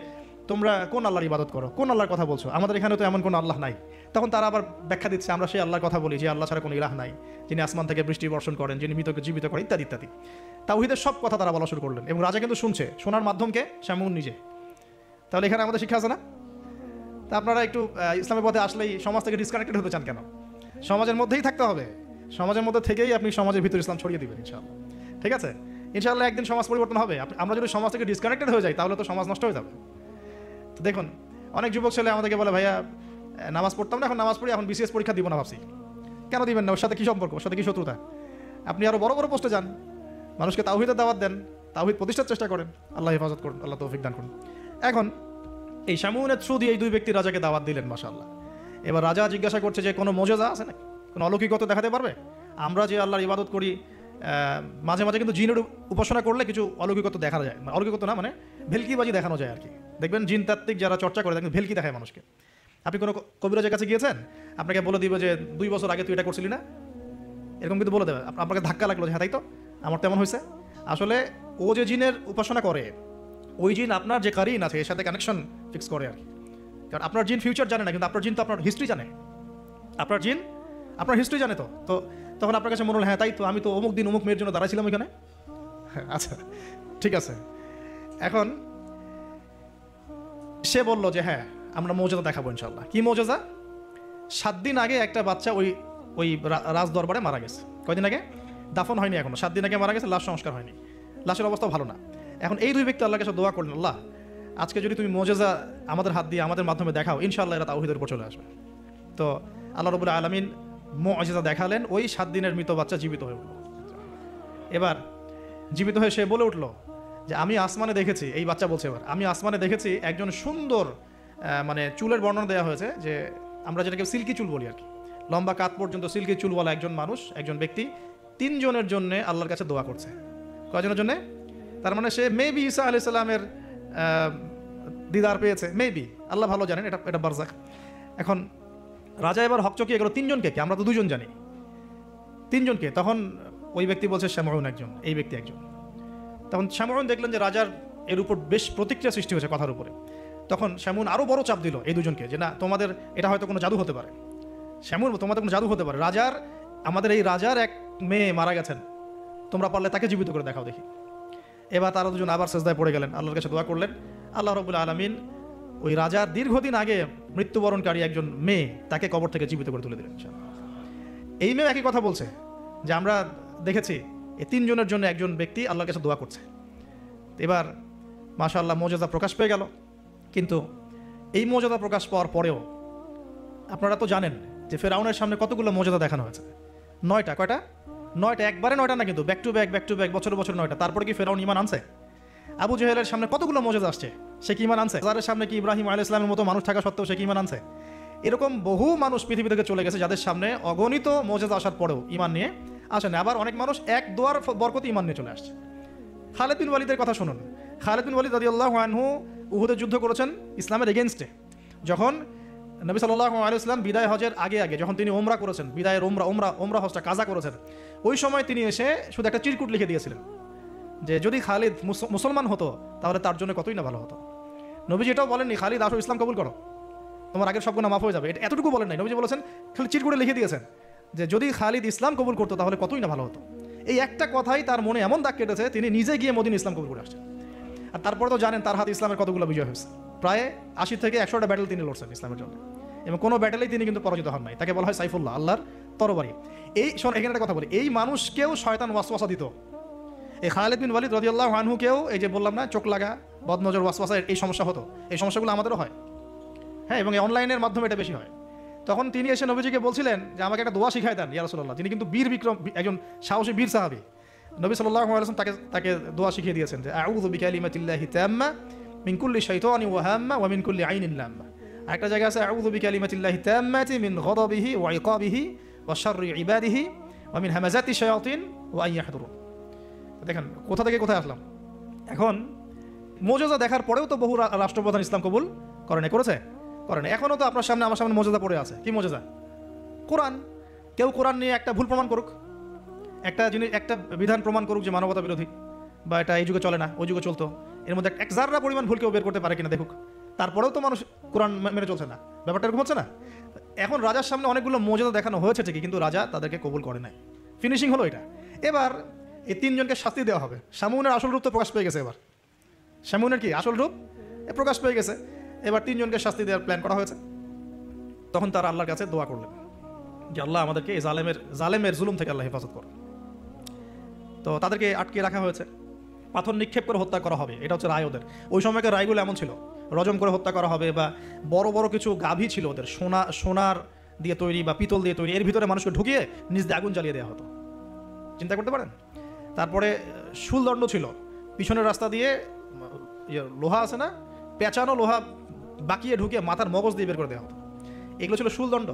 তোমরা কোন আল্লাহর ইবাদত করো, কোন আল্লাহর কথা বলছো, আমাদের এখানে তো এমন কোনো আল্লাহ নাই। তখন তারা আবার ব্যাখ্যা দিচ্ছে আমরা সেই আল্লাহর কথা বলি যে আল্লাহ ছাড়া কোনো ইলাহ নাই, যিনি আসমান থেকে বৃষ্টি বর্ষণ করেন, যিনি মৃতকে জীবিত করেন, ইত্যাদি ইত্যাদি। তাওহীদের সব কথা তারা বলা শুরু করলেন এবং রাজা কিন্তু শুনছে, শোনার মাধ্যমকে শামউন নিজে। তাহলে এখানে আমাদের শিক্ষা আছে না? তা আপনারা একটু ইসলামের পথে আসলেই সমাজ থেকে ডিসকানেক্টেড হতে চান কেন? সমাজের মধ্যেই থাকতে হবে, সমাজের মধ্যে থেকেই আপনি সমাজের ভিতরে ইসলাম ছড়িয়ে দিবেন ইনশাআল্লাহ। ঠিক আছে, ইনশাআল্লাহ একদিন সমাজ পরিবর্তন হবে। আমরা যদি সমাজ থেকে ডিসকানেক্টেড হয়ে যাই তাহলে তো সমাজ নষ্ট হয়ে যাবে। তো দেখুন, অনেক যুবক ছেলে আমাদেরকে বলে ভাইয়া নামাজ পড়তাম না, এখন নামাজ পড়ি, এখন বিসিএস পরীক্ষা দিব না ভাবছি। কেন দিবেন না? ওর সাথে কি সম্পর্ক, ওর সাথে কি শত্রুতা? আপনি আরো বড় বড় পোস্টে যান, মানুষকে তাওহীদের দাওয়াত দেন, তাওহীদ প্রতিষ্ঠার চেষ্টা করেন, আল্লাহ হেফাজত করুন, আল্লাহ তৌফিক দান করুন। এখন এই শামউনের থ্রু দিয়ে এই দুই ব্যক্তি রাজাকে দাওয়াত দিলেন, মাশাআল্লাহ। এবার রাজা জিজ্ঞাসা করছে যে কোনো মুজিজা আছে নাকি, কোনো অলৌকিকতা দেখাতে পারবে? আমরা যে আল্লাহর ইবাদত করি, মাঝে মাঝে কিন্তু জিনের উপাসনা করলে কিছু অলৌকিকতা দেখা যায়, অলৌকিকতা না মানে ভেলকিবাজি দেখানো যায় আর কি। দেখবেন জিন তাত্ত্বিক যারা চর্চা করে দেখবেন ভেলকি দেখায় মানুষকে। আপনি কোনো কবিরাজের কাছে গিয়েছেন, আপনাকে বলে দিবে যে 2 বছর আগে তুই এটা করছিলি না, এরকম কিন্তু বলে দেবে। আপনাকে ধাক্কা লাগলো যে হ্যাঁ তাই তো, আমার তেমন হয়েছে। আসলে ও যে জিনের উপাসনা করে, ওই জিন আপনার যে কারিন আছে এর সাথে কানেকশন ফিক্স করে আর কি। কারণ আপনার জিন ফিউচার জানে না, কিন্তু আপনার জিন তো আপনার হিস্ট্রি জানে, আপনার জিন আপনার হিস্ট্রি জানে। তো তখন আপনার কাছে মনে হলো হ্যাঁ তাই তো, আমি তো অমুক দিন অমুক মেয়ের জন্য দাঁড়াইছিলাম ওইখানে। আচ্ছা ঠিক আছে। এখন সে বলল যে হ্যাঁ আমরা মৌজাদা দেখাবো ইনশাল্লাহ। কি মৌজাদা? 7 দিন আগে একটা বাচ্চা ওই রাজ দরবারে মারা গেছে। কয়দিন আগে? দাফন হয়নি এখনো, 7 দিন আগে মারা গেছে, লাশ সংস্কার হয়নি, লাশের অবস্থা ভালো না। এখন এই দুই ব্যক্তি আল্লাহর কাছে দোয়া করলেন, আল্লাহ আজকে যদি তুমি মৌজাদা আমাদের হাত দিয়ে আমাদের মাধ্যমে দেখাও, ইনশাআল্লাহ এরা তাওহীদের উপর চলে আসবে। তো আল্লাহ রাব্বুল আলামিন মুজিজা দেখালেন, ওই 7 দিনের মৃত বাচ্চা জীবিত হয়ে উঠল। এবার জীবিত হয়ে সে বলে উঠলো যে আমি আসমানে দেখেছি, এই বাচ্চা বলছে এবার, আমি আসমানে দেখেছি একজন সুন্দর মানে চুলের বর্ণনা দেওয়া হয়েছে যে আমরা যেটাকে সিল্কি চুল বলি আর কি, লম্বা কাত পর্যন্ত সিল্কি চুলওয়ালা একজন মানুষ, একজন ব্যক্তি 3 জনের জন্য আল্লাহর কাছে দোয়া করছে। কয়জনের জন্য? তার মানে সে মেবি ঈসা আলাইহিস সালামের দিদার পেয়েছে, মেবি, আল্লাহ ভালো জানেন, এটা বারজাখ। এখন রাজা এবার হকচকিয়ে গেল, 3 জনকে কি, আমরা তো 2 জন জানি, 3 জনকে। তখন ওই ব্যক্তি বলছে শামউন একজন, এই ব্যক্তি একজন। তখন শামউন দেখলেন যে রাজার এর উপর বেশ প্রতিক্রিয়া সৃষ্টি হয়েছে কথার উপরে। তখন শামউন আরও বড় চাপ দিল এই দুজনকে যে না, তোমাদের এটা হয়তো কোনো জাদু হতে পারে। শামউন, তোমাদের কোনো জাদু হতে পারে, আমাদের এই রাজার এক মেয়ে মারা গেছেন, তোমরা পারলে তাকে জীবিত করে দেখাও দেখি। এবার তারা দুজন আবার সেজদায় পড়ে গেলেন, আল্লাহর কাছে দোয়া করলেন। আল্লাহ রাব্বুল আলামিন ওই রাজার দীর্ঘদিন আগে মৃত্যুবরণকারী একজন মেয়ে, তাকে কবর থেকে জীবিত করে তুলে দিলেন। এই মেয়ে একই কথা বলছে যে আমরা দেখেছি এই 3 জনের জন্য একজন ব্যক্তি আল্লাহর কাছে দোয়া করছে। এবার মাশাআল্লাহ মুজিজা প্রকাশ পেয়ে গেল। কিন্তু এই মুজিজা প্রকাশ পাওয়ার পরেও আপনারা তো জানেন যে ফেরাউনের সামনে কতগুলো মুজিজা দেখানো হয়েছে, 9টা। কয়টা? 9টা। একবারে 9টা না, কিন্তু ব্যাক টু ব্যাক বছর 9টা। তারপরে কি ফেরাউন ঈমান আনছে? আবু জেহেলের সামনে কতগুলো মুজিজা আসছে, সে কি ঈমান আনছে? যাদের সামনে কি ইব্রাহিম আলাইহিস সালামের মতো মানুষ থাকা সত্ত্বেও সে কি ঈমান আনছে? এরকম বহু মানুষ পৃথিবী থেকে চলে গেছে যাদের সামনে অগণিত মুজিজা আসার পরেও ঈমান নিয়ে আসে না। আবার অনেক মানুষ এক দোয়ার বরকতে ঈমান নিয়ে চলে আসছে। খালিদ বিন ওয়ালিদের কথা শুনুন। খালিদ বিন ওয়ালিদ রাদিয়াল্লাহু আনহু উহুদের যুদ্ধ করেছেন ইসলামের এগেইনস্টে। যখন নবী সাল্লাল্লাহু আলাইহি ওয়াসাল্লাম বিদায় হজের আগে যখন তিনি ওমরা করেছেন, বিদায়ের ওমরা হজটা কাজা করেছেন, ওই সময় তিনি এসে শুধু একটা চিরকুট লিখে দিয়েছিলেন যে যদি খালিদ মুসলমান হতো তাহলে তার জন্য কতই না ভালো হতো। নবীজি এটাও বলেননি খালিদ আসো ইসলাম কবুল করো, তোমার আগের সব গুনাহ মাফ হয়ে যাবে, এতটুকু বলেন নাই। নবীজি বলেছেন, খালি চিরকুটে লিখে দিয়েছেন যে যদি খালিদ ইসলাম কবুল করতো তাহলে কতই না ভালো হতো। এই একটা কথাই তার মনে এমন দাগ কেটেছে, তিনি নিজে গিয়ে মদিনা ইসলাম কবুল করে আসছেন। আর তারপরে তো জানেন তার হাতে ইসলামের কতগুলো বিজয় হয়েছে, প্রায় 80 থেকে 100টা ব্যাটেল তিনি লড়ছেন ইসলামের জন্য, এবং কোনো ব্যাটেলেই তিনি কিন্তু পরাজিত হন নাই। তাকে বলা হয় সাইফুল্লাহ, আল্লাহর তরবারি। এখানে একটা কথা বলি, এই মানুষকেও শয়তান ওয়াসওয়াসা দিত। এই খালিদ বিন ওয়ালিদ রাদিয়াল্লাহু আনহুকেও, এই যে বললাম না চোখ লাগা, বদনজর, ওয়াসওয়াসা, এই সমস্যা হতো। এই সমস্যাগুলো আমাদেরও হয়, হ্যাঁ, এবং এই অনলাইনের মাধ্যমে এটা বেশি হয়। তখন তিনি এসে নবীজিকে বলছিলেন যে আমাকে একটা দোয়া শিখাই দেন ইয়া রাসূলুল্লাহ। তিনি কিন্তু বীর বিক্রম, একজন সাহসী বীর সাহাবী। নবী সাল্লাল্লাহু আলাইহি ওয়াসাল্লাম তাকে দোয়া শিখিয়ে দিয়েছেন যে আউযু বিকালিমাতিল্লাহি তাম্মা মিন কুল্লি শাইতানিন ওয়া হাম্মা ওয়া মিন কুল্লি আইনিন লাম্মা। একটা জায়গা আছে আউযু বিকালিমাতিল্লাহি তাম্মাতি মিন গাদাবিহি ওয়া ইকাবিহি ওয়া শাররি ইবাদিহি ওয়া মিন হামাজাতি শায়াতিন ওয়া আন ইয়াহদুরুন। দেখেন কোথা থেকে কোথায় আসলাম। এখন মুজিজা দেখার পরেও তো বহু রাষ্ট্রপ্রধান ইসলাম কবুল করেছে। এখনও তো আপনার সামনে আমার সামনে মুজিজা পড়ে আছে। কি মুজিজা? কোরআন। কেউ কোরআন নিয়ে একটা ভুল প্রমাণ করুক, একটা বিধান প্রমাণ করুক যে মানবতা বিরোধী বা এটা এই যুগে চলে না, ওই যুগে চলতো, এর মধ্যে এক জাররা পরিমাণ ভুল কেউ বের করতে পারে কিনা দেখুক, তারপরেও তো মানুষ কোরআন মেনে চলছে না। ব্যাপারটা এরকম হচ্ছে না? এখন রাজার সামনে অনেকগুলো মুজিজা দেখানো হয়েছে ঠিকই, কিন্তু রাজা তাদেরকে কবুল করে নাই। ফিনিশিং হলো এটা। এবার এই তিনজনকে শাস্তি দেওয়া হবে। শামউনের আসল রূপ তো প্রকাশ পেয়ে গেছে। এবার শামউনের কি আসল রূপ প্রকাশ পেয়ে গেছে। এবার তিনজনকে শাস্তি দেওয়ার প্ল্যান করা হয়েছে। তখন তারা আল্লাহর কাছে দোয়া করলেন যে আল্লাহ আমাদেরকে এই জালেমের জুলুম থেকে আল্লাহ হেফাজত করো। তো তাদেরকে আটকে রাখা হয়েছে, পাথর নিক্ষেপ করে হত্যা করা হবে, এটা হচ্ছে রায় ওদের। ওই সময়কার রায়গুলো এমন ছিল, রজম করে হত্যা করা হবে, বা বড় বড় কিছু গাভী ছিল ওদের, সোনার দিয়ে তৈরি বা পিতল দিয়ে তৈরি, এর ভিতরে মানুষকে ঢুকিয়ে নিজ দিয়ে আগুন জ্বালিয়ে দেওয়া হতো। চিন্তা করতে পারেন? তারপরে শুলদণ্ড ছিল, পিছনের রাস্তা দিয়ে লোহা আছে না, পেঁচানো লোহা বাকিয়ে ঢুকিয়ে মাথার মগজ দিয়ে বের করে দেওয়া হতো। এগুলো ছিল শুলদণ্ড।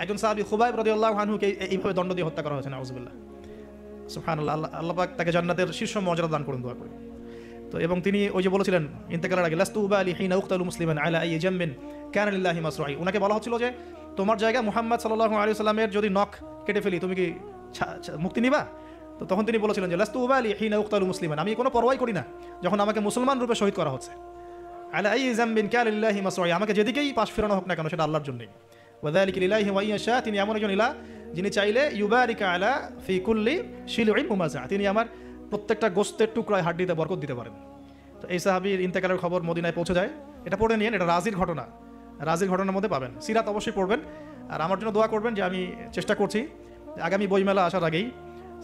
একজন সাহাবী খুবাইব রাদিয়াল্লাহু আনহুকে এইভাবে দণ্ড দিয়ে হত্যা করা হয়েছে। নাউযুবিল্লাহ, সুবহানাল্লাহ। আল্লাহ পাক তাকে জান্নাতের শীর্ষ মর্যাদা দান করুন, দোয়া করি। তো এবং তিনি ওই যে বলেছিলেন ইন্তেকালের আগে, লাস্তু উবালি হিনা উকতালু মুসলিমান আলা আইয়ি জামবিন কানা লিল্লাহি মাসরাই। ওনাকে বলা হচ্ছিল যে তোমার জায়গা মুহাম্মদ সাল্লাল্লাহু আলাইহি ওয়াসাল্লামের যদি নখ কেটে ফেলি তুমি কি মুক্তি নিবা? তো তখন তিনি বলেছিলেন যে লাস্তু উবালি হিনা উকতালু মুসলিমান, আমি কোনো পরোয়াই করি না যখন আমাকে মুসলমান রূপে শহীদ করা হচ্ছে। আলা আইয়ি জামবিন কানা লিল্লাহি মাসরাই, আমাকে যেদিকেই পাশ ফেরানো হোক না কেন সেটা আল্লাহর জন্যই। ওয়াযালিকা লিল্লাহি ওয়া ইয়াশা, তিনি এমন একজন ইলাহ যিনি চাইলে ইউবারিকা আলা ফি কুল্লি শিলউইন মুমাযা, তিনি আমার প্রত্যেকটা গোশতের টুকরায় হাড্ডিতে বরকত দিতে পারেন। তো এই সাহাবীর ইন্তেকালের খবর মদিনায় পৌঁছে যায়। এটা পড়ে নিয়েন, এটা রাজির ঘটনার মধ্যে পাবেন। সিরাত অবশ্যই পড়বেন, আর আমার জন্য দোয়া করবেন যে আমি চেষ্টা করছি আগামী বইমেলা আসার আগেই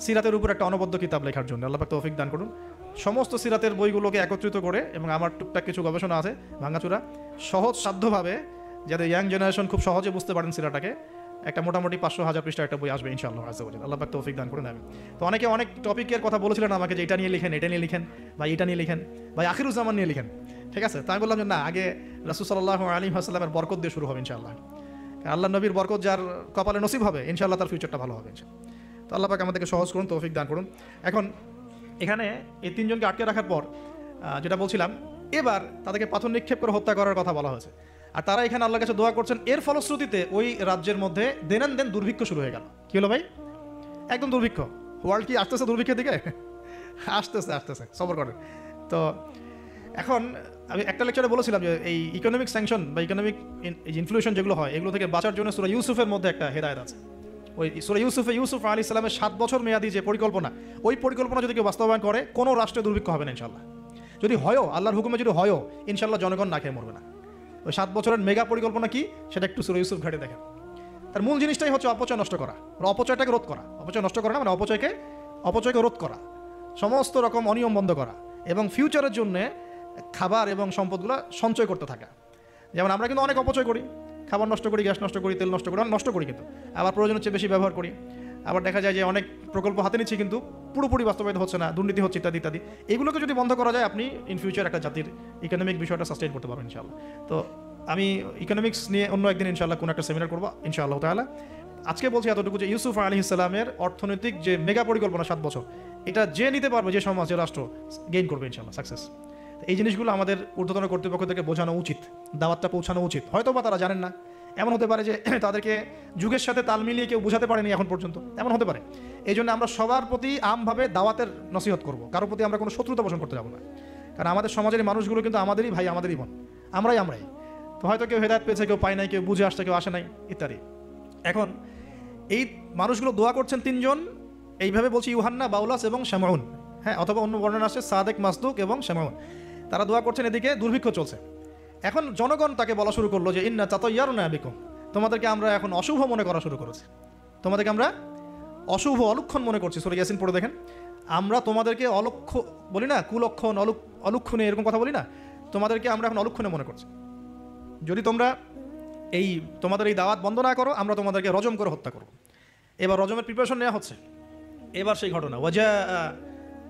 সিরাতের উপর একটা অনবদ্য কিতাব লেখার জন্য। আল্লাহ পাক তৌফিক দান করুন। সমস্ত সিরাতের বইগুলোকে একত্রিত করে, এবং আমার টুকটাক কিছু গবেষণা আছে ভাঙাচুরা, সহজ সাধ্যভাবে যাতে ইয়াং জেনারেশন খুব সহজে বুঝতে পারেন সিরাটাকে, একটা মোটামুটি 500,000 পৃষ্ঠা একটা বই আসবে ইনশাআল্লাহ আযজা ওয়া জাল্লা। আল্লাহ পাক তৌফিক দান করুন। আমি তো অনেকে অনেক টপিকের কথা বলেছিলেন আমাকে যে এটা নিয়ে লিখেন, এটা নিয়ে লিখেন, ভাই এটা নিয়ে লিখেন, ভাই আখিরুজ্জামান নিয়ে লিখেন। ঠিক আছে, তাই বললাম যে না, আগে রাসূল সাল্লাল্লাহু আলাইহি ওয়াসাল্লামের বরকত দিয়ে শুরু হবে ইনশাআল্লাহ। আল্লাহ নবীর বরকত যার কপালে নসিব হবে ইনশাআল্লাহ তার ফিউচারটা ভালো হবে ইনশাআল্লাহ। তো আল্লাহ পাক আমাদেরকে সহজ করুন, তৌফিক দান করুন। এখন এখানে এই তিনজনকে আটকে রাখার পর যেটা বলছিলাম, এবার তাদেরকে পাথর নিক্ষেপ করে হত্যা করার কথা বলা হয়েছে। আর তারা এখানে আল্লাহর কাছে দোয়া করছেন। এর ফলশ্রুতিতে ওই রাজ্যের মধ্যে দেন দুর্ভিক্ষ শুরু হয়ে গেল। কি হলো ভাই? একদম দুর্ভিক্ষ। ওয়ার্ল্ড কি আসতেছে দুর্ভিক্ষের দিকে? আসতেছে, সবর করেন। তো এখন আমি একটা লেকচারে বলেছিলাম যে এই ইকোনমিক স্যাংশন বা ইকোনমিক ইনফ্লুয়েশন যেগুলো হয়, এগুলো থেকে বাঁচার জন্য সূরা ইউসুফের মধ্যে একটা হেদায়েত আছে। ওই সূরা ইউসুফ আলাইহিস সালামের 7 বছর মেয়াদী যে পরিকল্পনা, ওই পরিকল্পনা যদি কেউ বাস্তবায়ন করে, কোনো রাষ্ট্রে দুর্ভিক্ষ হবে না ইনশাআল্লাহ। যদি হয়ও, আল্লাহর হুকুমে যদি হয়ও, ইনশাআল্লাহ জনগণ না খেয়ে মরবে না। ওই 7 বছরের মেগা পরিকল্পনা কি সেটা একটু সূরা ইউসুফ ঘাটে দেখেন। তার মূল জিনিসটাই হচ্ছে অপচয় নষ্ট করা, অপচয়টাকে রোধ করা। অপচয় নষ্ট করা না, মানে অপচয়কে রোধ করা, সমস্ত রকম অনিয়ম বন্ধ করা, এবং ফিউচারের জন্য খাবার এবং সম্পদগুলো সঞ্চয় করতে থাকা। যেমন আমরা কিন্তু অনেক অপচয় করি, খাবার নষ্ট করি, গ্যাস নষ্ট করি, তেল নষ্ট করি, নষ্ট করি, কিন্তু আবার প্রয়োজনের চেয়ে বেশি ব্যবহার করি। আবার দেখা যায় যে অনেক প্রকল্প হাতে নিচ্ছি কিন্তু পুরোপুরি বাস্তবায়িত হচ্ছে না, দুর্নীতি হচ্ছে, ইত্যাদি ইত্যাদি। এগুলোকে যদি বন্ধ করা যায়, আপনি ইন ফিউচার একটা জাতির ইকোনমিক বিষয়টা সাস্টেইন করতে পারবেন ইনশাআল্লাহ। তো আমি ইকোনমিক্স নিয়ে অন্য একদিন ইনশাআল্লাহ কোনো একটা সেমিনার করবো ইনশাআল্লাহ তাআলা। আজকে বলছি এতটুকু যে ইউসুফ আলাইহিস সালামের অর্থনৈতিক যে মেগা পরিকল্পনা 7 বছর, এটা যে নিতে পারবে, যে সমাজ, যে রাষ্ট্র গেইন করবে ইনশাআল্লাহ, সাকসেস। এই জিনিসগুলো আমাদের ঊর্ধ্বতন কর্তৃপক্ষদেরকে বোঝানো উচিত, দাওয়াতটা পৌঁছানো উচিত। হয়তো বা তারা জানেন না, এমন হতে পারে যে তাদেরকে যুগের সাথে তাল মিলিয়ে কেউ বোঝাতে পারেনি এখন পর্যন্ত, এমন হতে পারে। এই জন্য আমরা সবার প্রতি আমভাবে দাওয়াতের নসিহত করব, কারোর প্রতি আমরা কোনো শত্রুতা পোষণ করতে যাবো না। কারণ আমাদের সমাজের মানুষগুলো কিন্তু আমাদেরই ভাই, আমাদেরই বোন, আমরাই। তো হয়তো কেউ হেদায়েত পেয়েছে, কেউ পায় নাই, কেউ বুঝে আসছে, কেউ আসে নাই, ইত্যাদি। এখন এই মানুষগুলো দোয়া করছেন তিনজন, এইভাবে বলছি, ইউহান্না, বাউলাস এবং শামাউন। হ্যাঁ, অথবা অন্য বর্ণনা আসছে সাদেক, মাসদুক এবং শামাউন। তারা দোয়া করছেন, এদিকে দুর্ভিক্ষ চলছে। এখন জনগণ তাকে বলা শুরু করলো যে ইন্না তাতায়্যারনা বিকুম, তোমাদেরকে আমরা এখন অশুভ মনে করা শুরু করেছি, তোমাদেরকে আমরা অশুভ, অলক্ষণ মনে করছি। সূরা ইয়াসিন পড়ে দেখেন, আমরা তোমাদেরকে বলি না, কুলক্ষণ, অলক্ষণে, এরকম কথা বলি না, তোমাদেরকে আমরা এখন অলক্ষণে মনে করছি। যদি তোমরা এই তোমাদের এই দাওয়াত বন্ধ না করো, আমরা তোমাদেরকে রজম করে হত্যা করব। এবার রজমের প্রিপারেশন নেওয়া হচ্ছে। এবার সেই ঘটনা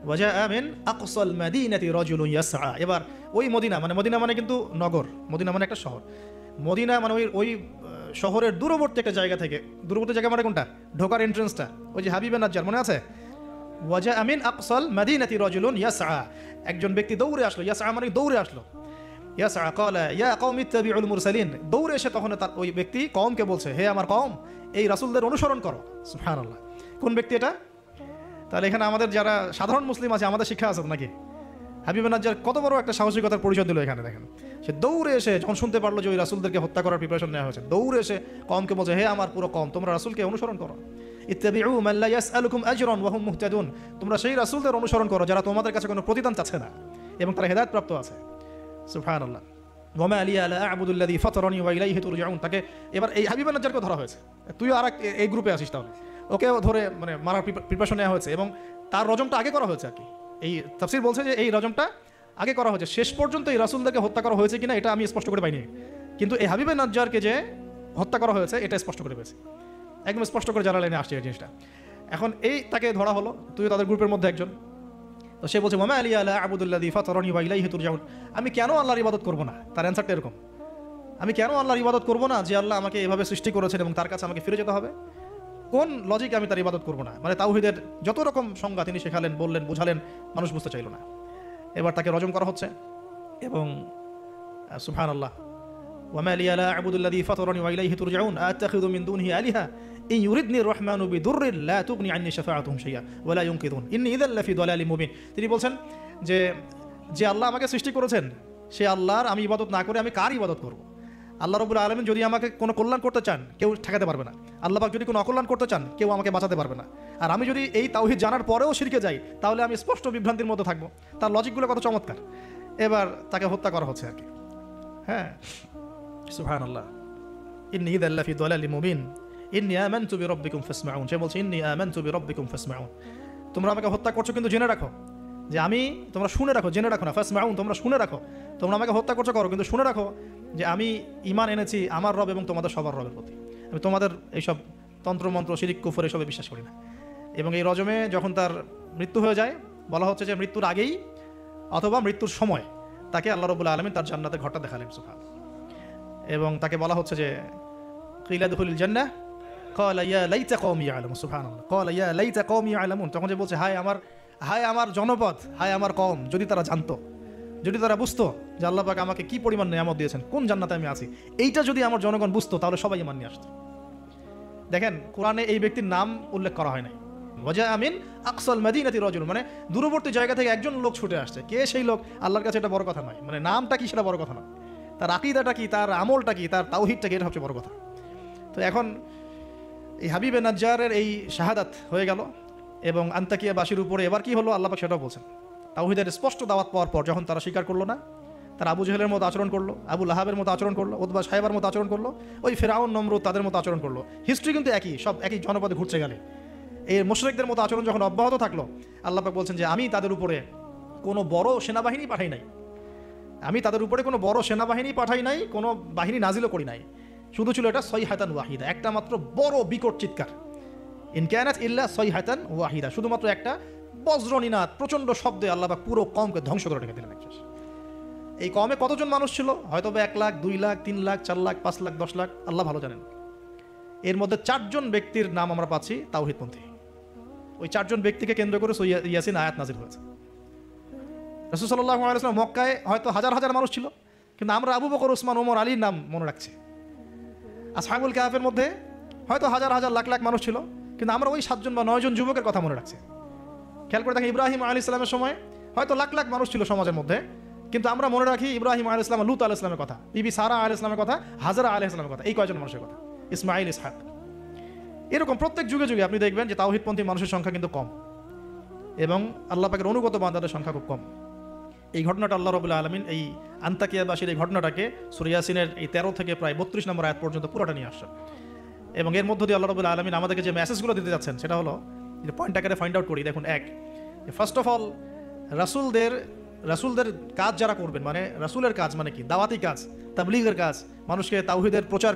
ওয়াজা মিন আকসাল মাদিনাতি রাজুলুন ইয়াসআ। এবার ওই মদিনা মানে কিন্তু নগর, মদিনা মানে একটা শহর, মদিনা মানে ওই শহরের দূরবর্তী একটা জায়গা থেকে, দূরবর্তী জায়গা মানে কোনটা, ঢোকার এন্ট্রেন্সটা, ওই যে হাবিবে নাজ্জার মনে আছে, ওয়াজা মিন আকসাল মাদিনাতি রাজুলুন ইয়াসআ, একজন ব্যক্তি দৌড়ে আসলো, ইয়াসআ মানে দৌড়ে আসলো, ইয়াসআ ক্বালা ইয়া কওমি ইত্তাবিউল মুরসালিন, দৌড়ে এসে তখন তার ওই ব্যক্তি কওমকে বলছে, হে আমার কওম, এই রাসূলদের অনুসরণ করো। সুবহানাল্লাহ, কোন ব্যক্তি এটা? তাহলে এখানে আমাদের যারা সাধারণ মুসলিম আছে আমাদের শিক্ষা আছে নাকি? হাবিবে নাজ্জার কত বড় একটা সাহসিকতার পরিচয় দিল এখানে। দেখেন, সে দৌড়ে এসে যখন শুনতে পারলো যে ওই রাসূলদেরকে হত্যা করার প্রিপারেশন নেওয়া হয়েছে, দৌড়ে এসে কওমকে বলছে, হে আমার পুরো কওম, তোমরা রাসূলকে অনুসরণ করো। ইত্তাবিউ মান লা ইয়াসআলুকুম আজরান ওয়া হুম মুহতাদুন, তোমরা সেই রাসূলদের অনুসরণ করো যারা তোমাদের কাছে কোনো প্রতিদান চাচ্ছে না এবং তারা হেদায়েত প্রাপ্ত আছে। সুবহানাল্লাহ। ওয়া মা লিয়া লা আ'বুদু আল্লাযী ফাতারানি ওয়া ইলাইহি তুরজাউন। তাকে এবার এই হাবিবে নাজ্জারকে ধরা হয়েছে, তুইও আর এই গ্রুপে আসিস, তাহলে ওকেও ধরে মারার প্রিপারেশন নেওয়া হয়েছে এবং তার রজমটা আগে করা হয়েছে আর কি। এই তাফসীর বলছে যে এই রজমটা আগে করা হয়েছে, শেষ পর্যন্ত এই রাসূলদেরকে হত্যা করা হয়েছে কিনা এটা আমি স্পষ্ট করে পাইনি, কিন্তু এই হাবিবে নাজ্জারকে যে হত্যা করা হয়েছে এটা স্পষ্ট করে পেয়েছে, একদম স্পষ্ট করে জানা লাইনে আসছে এই জিনিসটা। এখন এই তাকে ধরা হলো, তুইও তাদের গ্রুপের মধ্যে একজন। তো সে বলছে, ওয়া মা লিয়া লা আ'বুদু আল্লাযী ফাতারানি ওয়া ইলাইহি তুরজাউন, আমি কেন আল্লাহর ইবাদত করব না? তার অ্যানসারটা এরকম, আমি কেন আল্লাহর ইবাদত করব না যে আল্লাহ আমাকে এভাবে সৃষ্টি করেছেন এবং তার কাছে আমাকে ফিরে যেতে হবে? কোন লজিকে আমি তার ইবাদত করব না? মানে তাওহীদের যত রকম সংজ্ঞা তিনি শেখালেন, বললেন, বুঝালেন, মানুষ বুঝতে চাইল না। এবার তাকে রজম করা হচ্ছে এবং সুবহানাল্লাহ, ওয়া মা লিয়া লা আ'বুদু আল্লাযী ফাতারানি ওয়া ইলাইহি তুরজাউন আ'তাখিযু মিন দুনিহি আলিহা ইন ইউরিদনি আর-রাহমানু বিদুররিন লা তুগনি আন্নী শাফাআতুহুম শাইআ ওয়া লা ইউনকিযুন ইন্নী ইযাল লাফি দালালিম মুবিন। তিনি বলছেন যে আল্লাহ আমাকে সৃষ্টি করেছেন, সে আল্লাহর আমি ইবাদত না করে আমি কার ইবাদত করব? আল্লাহ রাব্বুল আলামিন যদি আমাকে কোনো কল্যাণ করতে চান, কেউ ঠেকাতে পারবে না। আল্লাহ পাক যদি কোনো অকল্যাণ করতে চান, কেউ আমাকে বাঁচাতে পারবে না। আর আমি যদি এই তাওহীদ জানার পরেও শিরকে যাই, তাহলে আমি স্পষ্ট বিভ্রান্তির মধ্যে থাকবো। তার লজিকগুলো কত চমৎকার। এবার তাকে হত্যা করা হচ্ছে আর কি। হ্যাঁ, সুবহানাল্লাহ। ইন্নী ইযাল লাফি দালালিম মুবিন ইন্নী আমানতু বিরাব্বিকুম ফাসমাউন। সে বলছে, ইন্নী আমানতু বিরাব্বিকুম ফাসমাউন, তোমরা আমাকে হত্যা করছো কিন্তু জেনে রাখো যে আমি, তোমরা শুনে রাখো, জেনে রাখো না, ফাসমাউন তোমরা শুনে রাখো, তোমরা আমাকে হত্যা করছো করো, কিন্তু শুনে রাখো যে আমি ঈমান এনেছি আমার রব এবং তোমাদের সবার রবের প্রতি। আমি তোমাদের এইসব তন্ত্রমন্ত্র, শিরিক, কুফর এসবে বিশ্বাস করি না। এবং এই রজমে যখন তার মৃত্যু হয়ে যায়, বলা হচ্ছে যে মৃত্যুর আগেই অথবা মৃত্যুর সময় তাকে আল্লাহ রাব্বুল আলামিন তার জান্নাতের ঘরটা দেখালেন। সুবহানাল্লাহ। এবং তাকে বলা হচ্ছে যে কিলা দুখুলিল জান্নাহ ক্বালা ইয়া লাইতা কওমি ইয়ালামুন। সুবহানাল্লাহ, ক্বালা ইয়া লাইতা কওমি ইয়ালামুন। তখন যে বলছে, হায় আমার জনপদ, হায় আমার কওম, যদি তারা জানতো, যদি তারা বুঝতো যে আল্লাহ পাক আমাকে কি পরিমাণ নিয়ামত দিয়েছেন, কোন জান্নাতে আমি আছি, এইটা যদি আমার জনগণ বুঝতো তাহলে সবাই ঈমান নিয়ে আসতো। দেখেন, কোরআনে এই ব্যক্তির নাম উল্লেখ করা হয় নাই। ওয়াজা মিন আকসাল মাদিনাতি রাজুল, মানে দূরবর্তী জায়গা থেকে একজন লোক ছুটে আসছে। কে সেই লোক আল্লাহর কাছে এটা বড় কথা নয়, মানে নামটা কি সেটা বড় কথা নয়, তার আকীদাটা কি, তার আমলটা কি, তার তাওহীদটা কি, এটা সবচেয়ে বড় কথা। তো এখন এই হাবিবে নাজ্জারের এই শাহাদাত হয়ে গেল এবং আন্তাকিয়াবাসীর উপরে এবার কি হলো আল্লাহ পাক সেটাও বলছেন। তাওহীদের স্পষ্ট দাওয়াত পাওয়ার পর যখন তারা স্বীকার করলো না, তারা আবু জেহেলের মতো আচরণ করলো, আবু লাহাবের মতো আচরণ করলো, উতবা সাহেবার মতো আচরণ করলো, ওই ফেরাউন নমরুদ তাদের মতো আচরণ করলো। হিস্ট্রি কিন্তু একই, সব একই জনপদে ঘুরছে গেলে। এই মুশরিকদের মতো আচরণ যখন অব্যাহত থাকলো, আল্লাহ পাক বলছেন যে আমি তাদের উপরে কোনো বড় সেনাবাহিনী পাঠাই নাই, আমি তাদের উপরে কোনো বড় সেনাবাহিনী পাঠাই নাই, কোনো বাহিনী নাজিলও করি নাই, শুধু ছিল এটা সয়হাতান ওয়াহিদা, একটা মাত্র বড় বিকট চিৎকার। ইন কানাত ইল্লা সয়হাতান ওয়াহিদা, শুধুমাত্র একটা বজ্রনিনাদ, প্রচণ্ড শব্দে আল্লাহ পাক পুরো কওমকে ধ্বংস করে রেখে দিলেন। এই কওমে কতজন মানুষ ছিল? হয়তো 1 লাখ, 2 লাখ, 3 লাখ, 4 লাখ, 5 লাখ, 10 লাখ, আল্লাহ ভালো জানেন। এর মধ্যে 4 জন ব্যক্তির নাম আমরা পাচ্ছি তাওহীদপন্থী। ওই 4 জন ব্যক্তিকে কেন্দ্র করে সূরা ইয়াসিন আয়াত নাযিল হয়েছে। রাসূল সাল্লাল্লাহু আলাইহি ওয়াসাল্লাম মক্কায় হয়তো হাজার হাজার মানুষ ছিল, কিন্তু আমরা আবু বকর, ওসমান, ওমর, আলীর নাম মনে রাখছি। আসহাবুল কাহফের মধ্যে হয়তো হাজার হাজার লাখ লাখ মানুষ ছিল, কিন্তু আমরা ওই 7 জন বা 9 জন যুবকের কথা মনে রাখছি। খেয়াল করে দেখেন, ইব্রাহিম আলাইহিস সালামের সময় হয়তো লাখ লাখ মানুষ ছিল সমাজের মধ্যে, কিন্তু আমরা মনে রাখি ইব্রাহিম আলাইহিস সালাম, লূত আলাইহিস সালামের কথা, বিবি সারা আলাইহিস সালামের কথা, হাজরা আলাইহিস সালামের কথা, এই কয়জন মানুষের কথা, ইসমাঈল, ইসহাক। এরকম প্রত্যেক যুগে যুগে আপনি দেখবেন যে তাওহীদপন্থী মানুষের সংখ্যা কিন্তু কম এবং আল্লাহ পাকের অনুগত বান্দাদের সংখ্যা খুব কম। এই ঘটনাটা আল্লাহ রাব্বুল আলামিন এই আন্তাকিয়াবাসীর এই ঘটনাটাকে সূরা ইয়াসিনের এই 13 থেকে প্রায় 32 নম্বর আয়াত পর্যন্ত পুরোটা নিয়ে আসছেন। এবং এর মধ্য দিয়ে আল্লাহ রাব্বুল আলামিন আমাদেরকে যে মেসেজগুলো দিতে যাচ্ছেন সেটা হলো, যে পয়েন্ট আকারে ফাইন্ড আউট করি। দেখুন, ফার্স্ট অফ অল রাসূলদের রাসূলদের কাজ যারা করবেন, মানে রাসূলের কাজ মানে কি, দাওয়াতি কাজ, তাবলীগের কাজ, মানুষকে তাওহীদের প্রচার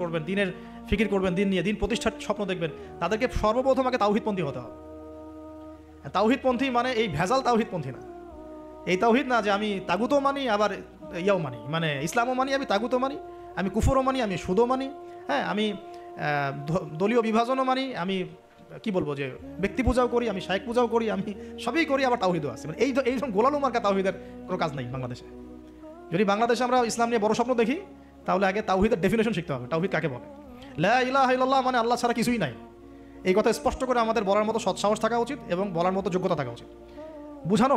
করবেন, দিনের ফিকির করবেন, দিন নিয়ে দিন প্রতিষ্ঠার স্বপ্ন দেখবেন, তাদেরকে সর্বপ্রথম আগে তাওহীদপন্থী হতে হবে। তাওহীদপন্থী মানে এই ভেজাল তাওহীদপন্থী না, এই তাওহীদ না যে আমি তাগুতও মানি আবার ইয়াও মানি, মানে ইসলামও মানি, আমি তাগুতও মানি, আমি কুফরও মানি, আমি সুদও মানি, হ্যাঁ, আমি দলীয় বিভাজনও মানি, আমি কি বলবো যে ব্যক্তি পূজাও করি, আমি শায়েখ পূজাও করি, আমি সবই করি, আবার তাওহীদও আছে। মানে এইরকম গোলালু মার্কা তাওহীদের কোনো কাজ নেই বাংলাদেশে। যদি বাংলাদেশে আমরা ইসলাম নিয়ে বড় স্বপ্ন দেখি, তাহলে আগে তাওহীদের ডেফিনেশন শিখতে হবে। তাওহীদ কাকে বলে? লা ইলাহা ইল্লাল্লাহ মানে আল্লাহ ছাড়া কিছুই নাই, এই কথা স্পষ্ট করে আমাদের বলার মতো সৎসাহস থাকা উচিত এবং বলার মতো যোগ্যতা থাকা উচিত।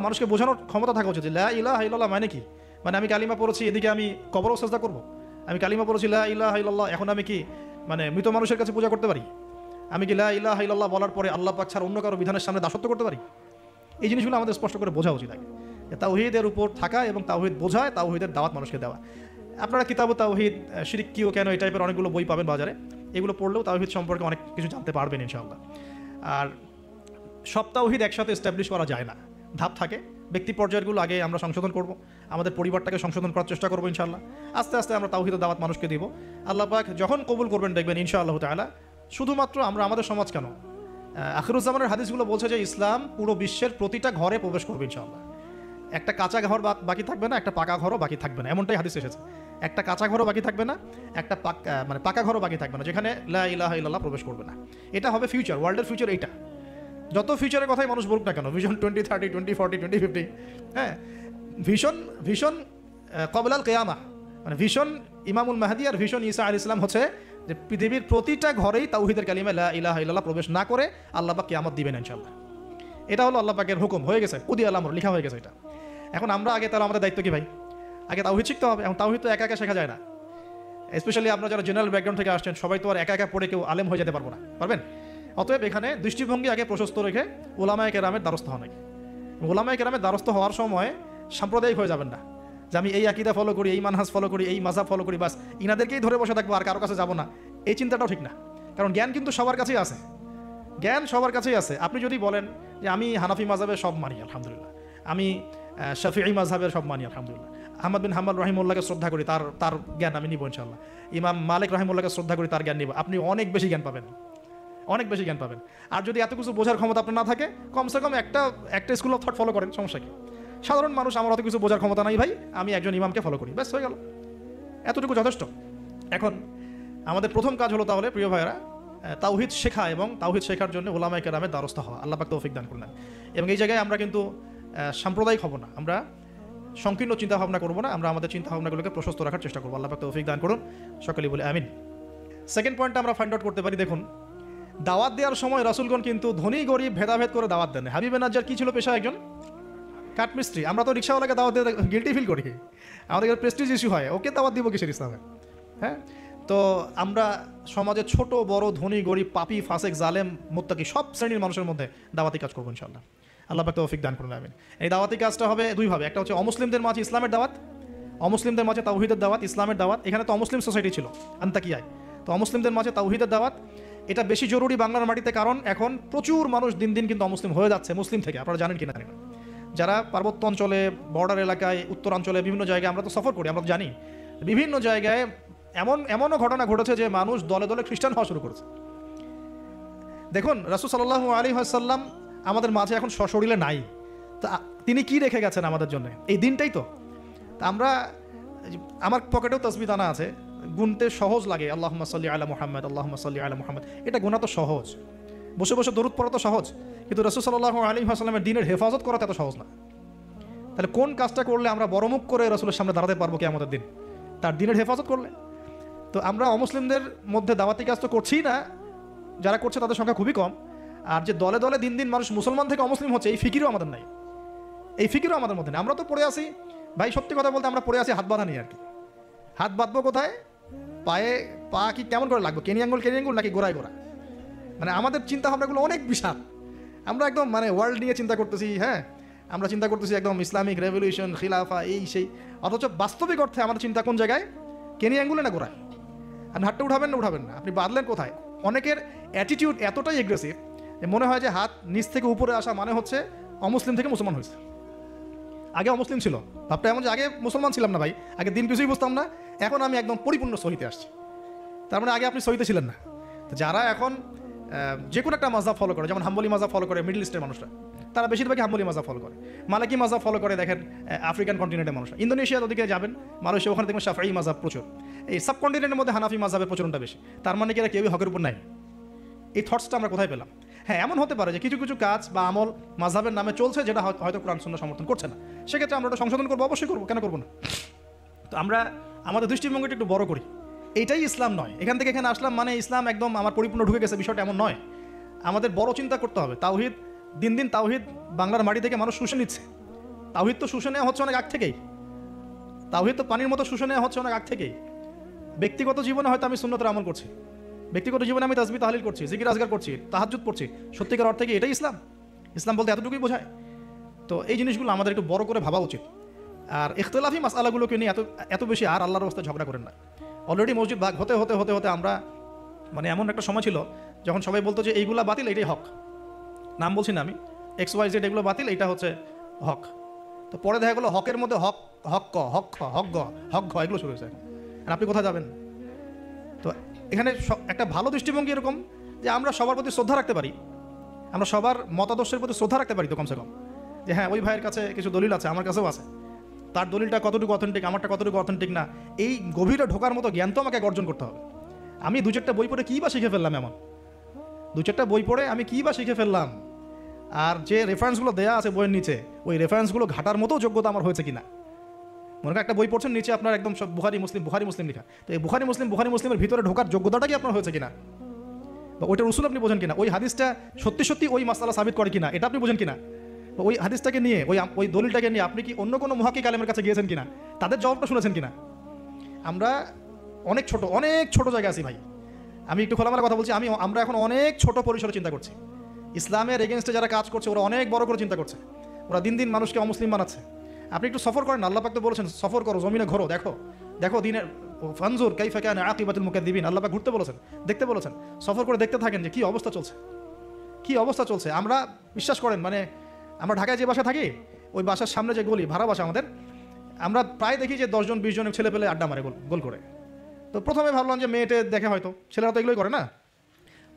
মানুষকে বোঝানোর ক্ষমতা থাকা উচিত যে লা ইলাহা ইল্লাল্লাহ মানে কি। মানে আমি কালিমা পড়েছি, এদিকে আমি কবরও সাজদা করব? আমি কালিমা পড়েছি লা ইলাহা ইল্লাল্লাহ, এখন আমি কি মানে মৃত মানুষের কাছে পূজা করতে পারি? আমি কি লা ইলাহা ইল্লাল্লাহ বলার পরে আল্লাহ পাক ছাড়া অন্য কারো বিধানের সামনে দাসত্ব করতে পারি? এই জিনিসগুলো আমাদের স্পষ্ট করে বোঝা উচিত আগে। তাওহীদের উপর থাকা এবং তাওহীদ বোঝায়, তাওহীদের দাওয়াত মানুষকে দেওয়া। আপনারা কিতাবু তাওহীদ, শিরক কি ও কেন, এই টাইপের অনেকগুলো বই পাবেন বাজারে, এগুলো পড়লেও তাওহীদ সম্পর্কে অনেক কিছু জানতে পারবেন ইনশাআল্লাহ। আর সব তাওহীদ একসাথে এস্টাবলিশ করা যায় না, ধাপ থাকে। ব্যক্তি পর্যায়গুলো আগে আমরা সংশোধন করব, আমাদের পরিবারটাকে সংশোধন করার চেষ্টা করবো ইনশাআল্লাহ। আস্তে আস্তে আমরা তাওহীদের দাওয়াত মানুষকে দিব। আল্লাহ পাক যখন কবুল করবেন দেখবেন ইনশাআল্লাহ তাআলা, শুধুমাত্র আমাদের সমাজ কেন, আখিরুজ্জামানের হাদিসগুলো বলছে যে ইসলাম পুরো বিশ্বের প্রতিটা ঘরে প্রবেশ করবে ইনশাআল্লাহ। একটা কাঁচা ঘর বাকি থাকবে না, একটা পাকা ঘরও বাকি থাকবে না, এমনটাই হাদিস এসেছে। একটা কাঁচা ঘরও বাকি থাকবে না, একটা পাকা ঘরও বাকি থাকবে না, যেখানে লা ইলাহা ইল্লাল্লাহ প্রবেশ করবে না। এটা হবে ফিউচার, ওয়ার্ল্ডের ফিউচার এইটা। যত ফিউচারের কথাই মানুষ বলুক না কেন, ভিশন 2030, 2040, 2050, হ্যাঁ, ভিশন কবলাল কিয়ামা, মানে ভিশন ইমামুল মাহদি আর ভিশন ঈসা আলাইহিস সালাম হচ্ছে যে পৃথিবীর প্রতিটা ঘরেই তাওহীদের কালিমা লা ইলাহা ইল্লাল্লাহ প্রবেশ না করে আল্লাহ পাক কিয়ামত দিবেন ইনশাআল্লাহ। এটা হলো আল্লাহ পাকের হুকুম, হয়ে গেছে, কুদি আল আমর, লেখা হয়ে গেছে এটা। এখন আমরা আগে, তাহলে আমাদের দায়িত্ব কি ভাই? আগে তাওহীদ শিখতে হবে। এখন তাওহীদ তো একা একা শেখা যায় না, স্পেশালি আপনারা যারা জেনারেল ব্যাকগ্রাউন্ড থেকে আসছেন, সবাই তো আর একা একা পড়ে কেউ আলেম হয়ে যেতে পারবো না, পারবেন? অতএব এখানে দৃষ্টিভঙ্গি আগে প্রশস্ত রেখে উলামায়ে কেরামের দ্বারস্থ হন। উলামায়ে কেরামের দ্বারস্থ হওয়ার সময় সাম্প্রদায়িক হয়ে যাবেন না, যে আমি এই আকীদা ফলো করি, এই মানহাজ ফলো করি, এই মাযহাব ফলো করি, বাস ইনাদেরকেই ধরে বসে থাকবো, আর কারো কাছে যাবো না। এই চিন্তাটাও ঠিক না, কারণ জ্ঞান কিন্তু সবার কাছেই আছে, জ্ঞান সবার কাছেই আছে। আপনি যদি বলেন যে আমি হানাফি মাযহাবের সব মানি আলহামদুলিল্লাহ, আমি শাফিঈ মাযহাবের সব মানি আলহামদুলিল্লাহ, আহমদ বিন হাম্বল রাহিমাহুল্লাহকে শ্রদ্ধা করি, তার জ্ঞান আমি নিব ইনশাআল্লাহ, ইমাম মালিক রাহিমাহুল্লাহকে শ্রদ্ধা করি, তার জ্ঞান নিব, আপনি অনেক বেশি জ্ঞান পাবেন, অনেক বেশি জ্ঞান পাবেন। আর যদি এত কিছু বোঝার ক্ষমতা আপনার না থাকে, কমসে কম একটা স্কুল অফ থট ফলো করেন, সমস্যা কি? সাধারণ মানুষ, আমার অত কিছু বোঝার ক্ষমতা নাই ভাই, আমি একজন ইমামকে ফলো করি, ব্যাস হয়ে গেল, এতটুকু যথেষ্ট। এখন আমাদের প্রথম কাজ হলো তাহলে প্রিয় ভাইয়েরা, তাওহীদ শেখা এবং তাওহীদ শেখার জন্য উলামায়ে কেরামের দ্বারস্থ হওয়া। আল্লাহ পাক তৌফিক দান করলেন। এবং এই জায়গায় আমরা কিন্তু সাম্প্রদায়িক হব না, আমরা সংকীর্ণ চিন্তাভাবনা করবো না, আমরা আমাদের চিন্তাভাবনাগুলোকে প্রশস্ত রাখার চেষ্টা করবো। আল্লাহ পাক তৌফিক দান করুন, সকলেই বলে আমিন। সেকেন্ড পয়েন্টটা আমরা ফাইন্ড আউট করতে পারি, দেখুন দাওয়াত দেওয়ার সময় রাসূলগণ কিন্তু ধনী গরিব ভেদাভেদ করে দাওয়াত দেন। হাবিবে নাজ্জার কি ছিল পেশা? একজন কাঠমিস্ত্রি। আমরা তো রিক্সাওয়ালাকে দাওয়াত দিয়ে গিল্টি ফিল করি, আমাদের প্রেস্টিজ ইস্যু হয়, ওকে দাওয়াত দিব কিসের ইসলামে? হ্যাঁ, তো আমরা সমাজে ছোট বড়, ধনী গরিব, পাপী ফাসেক জালেম মুত্তাকি সব শ্রেণীর মানুষের মধ্যে দাওয়াতি কাজ করবো ইনশাআল্লাহ। আল্লাহ পাক তৌফিক দান করুন, আমিন। এই দাওয়াতি কাজটা হবে দুইভাবে, একটা হচ্ছে অমুসলিমদের মাঝে ইসলামের দাওয়াত, অমুসলিমদের মাঝে তাওহীদের দাওয়াত, ইসলামের দাওয়াত। এখানে তো অমুসলিম সোসাইটি ছিল আন্তাকিয়ায়, তো অমুসলিমদের মাঝে তাওহীদের দাওয়াত এটা বেশি জরুরি বাংলার মাটিতে, কারণ এখন প্রচুর মানুষ দিন দিন কিন্তু অমুসলিম হয়ে যাচ্ছে মুসলিম থেকে। আপনারা জানেন কিনা জানি না, যারা পার্বত্য অঞ্চলে, বর্ডার এলাকায়, উত্তরাঞ্চলে বিভিন্ন জায়গায় আমরা তো সফর করি, আমরা তো জানি বিভিন্ন জায়গায় এমনও ঘটনা ঘটেছে যে মানুষ দলে দলে খ্রিস্টান হওয়া শুরু করেছে। দেখুন রাসূল সাল্লাল্লাহু আলাইহি ওয়াসাল্লাম আমাদের মাঝে এখন সশরীরে নাই, তা তিনি কি রেখে গেছেন আমাদের জন্য? এই দিনটাই তো। তা আমরা, আমার পকেটেও তাসবিহ আনা আছে, গুনতে সহজ লাগে, আল্লাহুম্মা সাল্লি আলা মুহাম্মদ, আল্লাহুম্মা সাল্লি আলা মুহাম্মদ, এটা গোনা তো সহজ, বসে বসে দরুদ পড়া তো সহজ, কিন্তু রাসূল সাল্লাল্লাহু আলাইহি ওয়াসাল্লামের দ্বীনের হেফাজত করা এত সহজ না। তাহলে কোন কাজটা করলে আমরা বড় মুখ করে রাসূলের সামনে দাঁড়াতে পারবো কিয়ামতের দিন? তার দ্বীনের হেফাজত করলে। তো আমরা অমুসলিমদের মধ্যে দাওয়াতি কাজ তো করছিই না, যারা করছে তাদের সংখ্যা খুবই কম। আর যে দলে দলে দিন দিন মানুষ মুসলমান থেকে অমুসলিম হচ্ছে, এই ফিকিরও আমাদের নাই, এই ফিকিরও আমাদের মধ্যে নেই। আমরা তো পড়ে আসি ভাই, সত্যি কথা বলতে আমরা পড়ে আসি হাত বাঁধা নিয়ে আর কি। হাত বাঁধবো কোথায়? পায়ে, পা কি কেমন করে লাগবে, কেনি আঙ্গুল নাকি গোড়ায় গোড়া? মানে আমাদের চিন্তা ভাবনাগুলো অনেক বিশাল, আমরা একদম মানে ওয়ার্ল্ড নিয়ে চিন্তা করতেছি। হ্যাঁ, আমরা চিন্তা করতেছি একদম ইসলামিক রেভলিউশন, খিলাফা, এই সেই, অথচ বাস্তবিক অর্থে আমাদের চিন্তা কোন জায়গায়? কেনি আঙ্গুলে না গোড়ায়? আপনি হাতটা উঠাবেন না, আপনি বাঁধলেন কোথায়? অনেকের অ্যাটিটিউড এতটাই এগ্রেসিভ যে মনে হয় যে হাত নিচ থেকে উপরে আসা মানে হচ্ছে অমুসলিম থেকে মুসলমান হয়েছে। আগে অমুসলিম ছিল, ভাবটা এমন যে আগে মুসলমান ছিলাম না ভাই, আগে দিন কিছুই বুঝতাম না, এখন আমি একদম পরিপূর্ণ সহিতে আসছি। তার মানে আগে আপনি সহিতে ছিলেন না। তো যারা এখন যে কোনো একটা মাযহাব ফলো করে, যেমন হাম্বলি মাযহাব ফলো করে মিডল ইস্টের মানুষরা, তারা বেশিরভাগই হাম্বলি মাযহাব ফলো করে। মালিকি মাযহাব ফলো করে দেখেন আফ্রিকান কন্টিনেন্টের মানুষরা। ইন্দোনেশিয়ার ওদিকে যাবেন, মালয়েশিয়া, ওখানে দেখবেন শাফিঈ মাযহাব প্রচুর। এই সাবকন্টিনেন্টের মধ্যে হানাফি মাযহাবের প্রচলনটা বেশি। তার মানে কি এরা কেউই হকের উপর নাই? এই থটসটা আমরা কোথায় পেলাম? হ্যাঁ, এমন হতে পারে যে কিছু কিছু কাজ বা আমল মাযহাবের নামে চলছে যেটা হয়তো কোরআন সুন্নাহ সমর্থন করছে না, সেক্ষেত্রে আমরা ওটা সংশোধন করবো, অবশ্যই করবো, কেন করবো না? তো আমরা আমাদের দৃষ্টিভঙ্গিটা একটু বড় করি, এইটাই ইসলাম নয়। এখান থেকে এখানে আসলাম মানে ইসলাম একদম আমার পরিপূর্ণ ঢুকে গেছে, বিষয়টা এমন নয়। আমাদের বড় চিন্তা করতে হবে। তাওহীদ, দিন দিন তাওহীদ বাংলার মাটি থেকে মানুষ শুষে নিচ্ছে। তাওহীদ তো শুষে নেওয়া হচ্ছে অনেক আগ থেকেই, তাওহীদ তো পানির মতো শুষে নেওয়া হচ্ছে অনেক আগ থেকেই। ব্যক্তিগত জীবনে হয়তো আমি সুন্নতের আমল করছি, ব্যক্তিগত জীবনে আমি তাসবিহ তাহলিল করছি, জিকির আজগার করছি, তাহাজ্জুদ পড়ছি, সত্যিকার অর্থে কি এটাই ইসলাম? ইসলাম বলতে এতটুকুই বোঝায়? তো এই জিনিসগুলো আমাদের একটু বড় করে ভাবা উচিত। আর ইখতিলাফি মাসআলাগুলোকে নিয়ে এত বেশি আর আল্লাহর রাস্তায় ঝগড়া করেন না। অলরেডি মসজিদ ভাগ হতে হতে হতে হতে আমরা মানে এমন একটা সময় ছিল যখন সবাই বলতো যে এইগুলা বাতিল, এইটাই হক। নাম বলছি না আমি, XYZ এগুলো বাতিল, এইটা হচ্ছে হক। তো পরে দেখা গেলো হকের মধ্যে হক, হক ক, হক খ, হক গ, হক ঘ, এগুলো শুরু হয়েছে। আর আপনি কোথায় যাবেন? তো এখানে একটা ভালো দৃষ্টিভঙ্গি এরকম যে আমরা সবার প্রতি শ্রদ্ধা রাখতে পারি, আমরা সবার মতাদর্শের প্রতি শ্রদ্ধা রাখতে পারি তো কমসে কম, যে হ্যাঁ ওই ভাইয়ের কাছে কিছু দলিল আছে, আমার কাছেও আছে, তার দলিলটা কতটুকু অথেন্টিক, আমারটা কতটুকু অথেন্টিক না, এই গভীরে ঢোকার মতো জ্ঞান তো আমাকে অর্জন করতে হবে। আমি দু চারটা বই পড়ে কী বা শিখে ফেললাম? এমন দু চারটা বই পড়ে আমি কী বা শিখে ফেললাম? আর যে রেফারেন্সগুলো দেওয়া আছে বইয়ের নিচে, ওই রেফারেন্সগুলো ঘাটার মতো যোগ্যতা আমার হয়েছে কিনা? মনে করেন একটা বই পড়ছেন, নিচে আপনার একদম সব বুখারী মুসলিম লেখা, তো এই বুখারী মুসলিমের ভিতরে ঢোকার যোগ্যতাটা কি আপনার হয়েছে কিনা? বা ওইটার উসুল আপনি বোঝেন কিনা? ওই হাদিসটা সত্যি সত্যি ওই মাসআলা সাবিত করে কিনা এটা আপনি বোঝেন কিনা? ওই হাদিসটাকে নিয়ে, ওই দলিলটাকে নিয়ে আপনি কি অন্য কোনো মুহাক্কিক আলেমের কাছে গিয়েছেন কিনা? তাদের জবাবটা শুনেছেন কিনা? আমরা অনেক ছোট জায়গায় আছি ভাই। আমি একটু খোলামেলা কথা বলছি, আমরা এখন অনেক ছোট পরিসরে চিন্তা করছি। ইসলামের এগেনস্টে যারা কাজ করছে ওরা অনেক বড় করে চিন্তা করছে, ওরা দিন দিন মানুষকে অমুসলিম বানাচ্ছে। আপনি একটু সফর করেন, আল্লাহ পাক তো বলেছেন সফর করো, জমিনে ঘোরো, দেখো দিনের ফানজুর কাইফা কানা আকিবাতুল মুকাদ্দিবিন, আল্লাহ পাক ঘুরতে বলেছেন, দেখতে বলেছেন। সফর করে দেখতে থাকেন যে কি অবস্থা চলছে। আমরা বিশ্বাস করেন, মানে আমরা ঢাকায় যে বাসা থাকি, ওই বাসার সামনে যে গলি, ভাড়া বাসা আমাদের, আমরা প্রায় দেখি যে 10 জন 20 জন ছেলে পেলে আড্ডা মারে গোল করে। তো প্রথমে ভাবলাম যে মেয়েটে দেখে, হয়তো ছেলেরা তো এগুলোই করে না।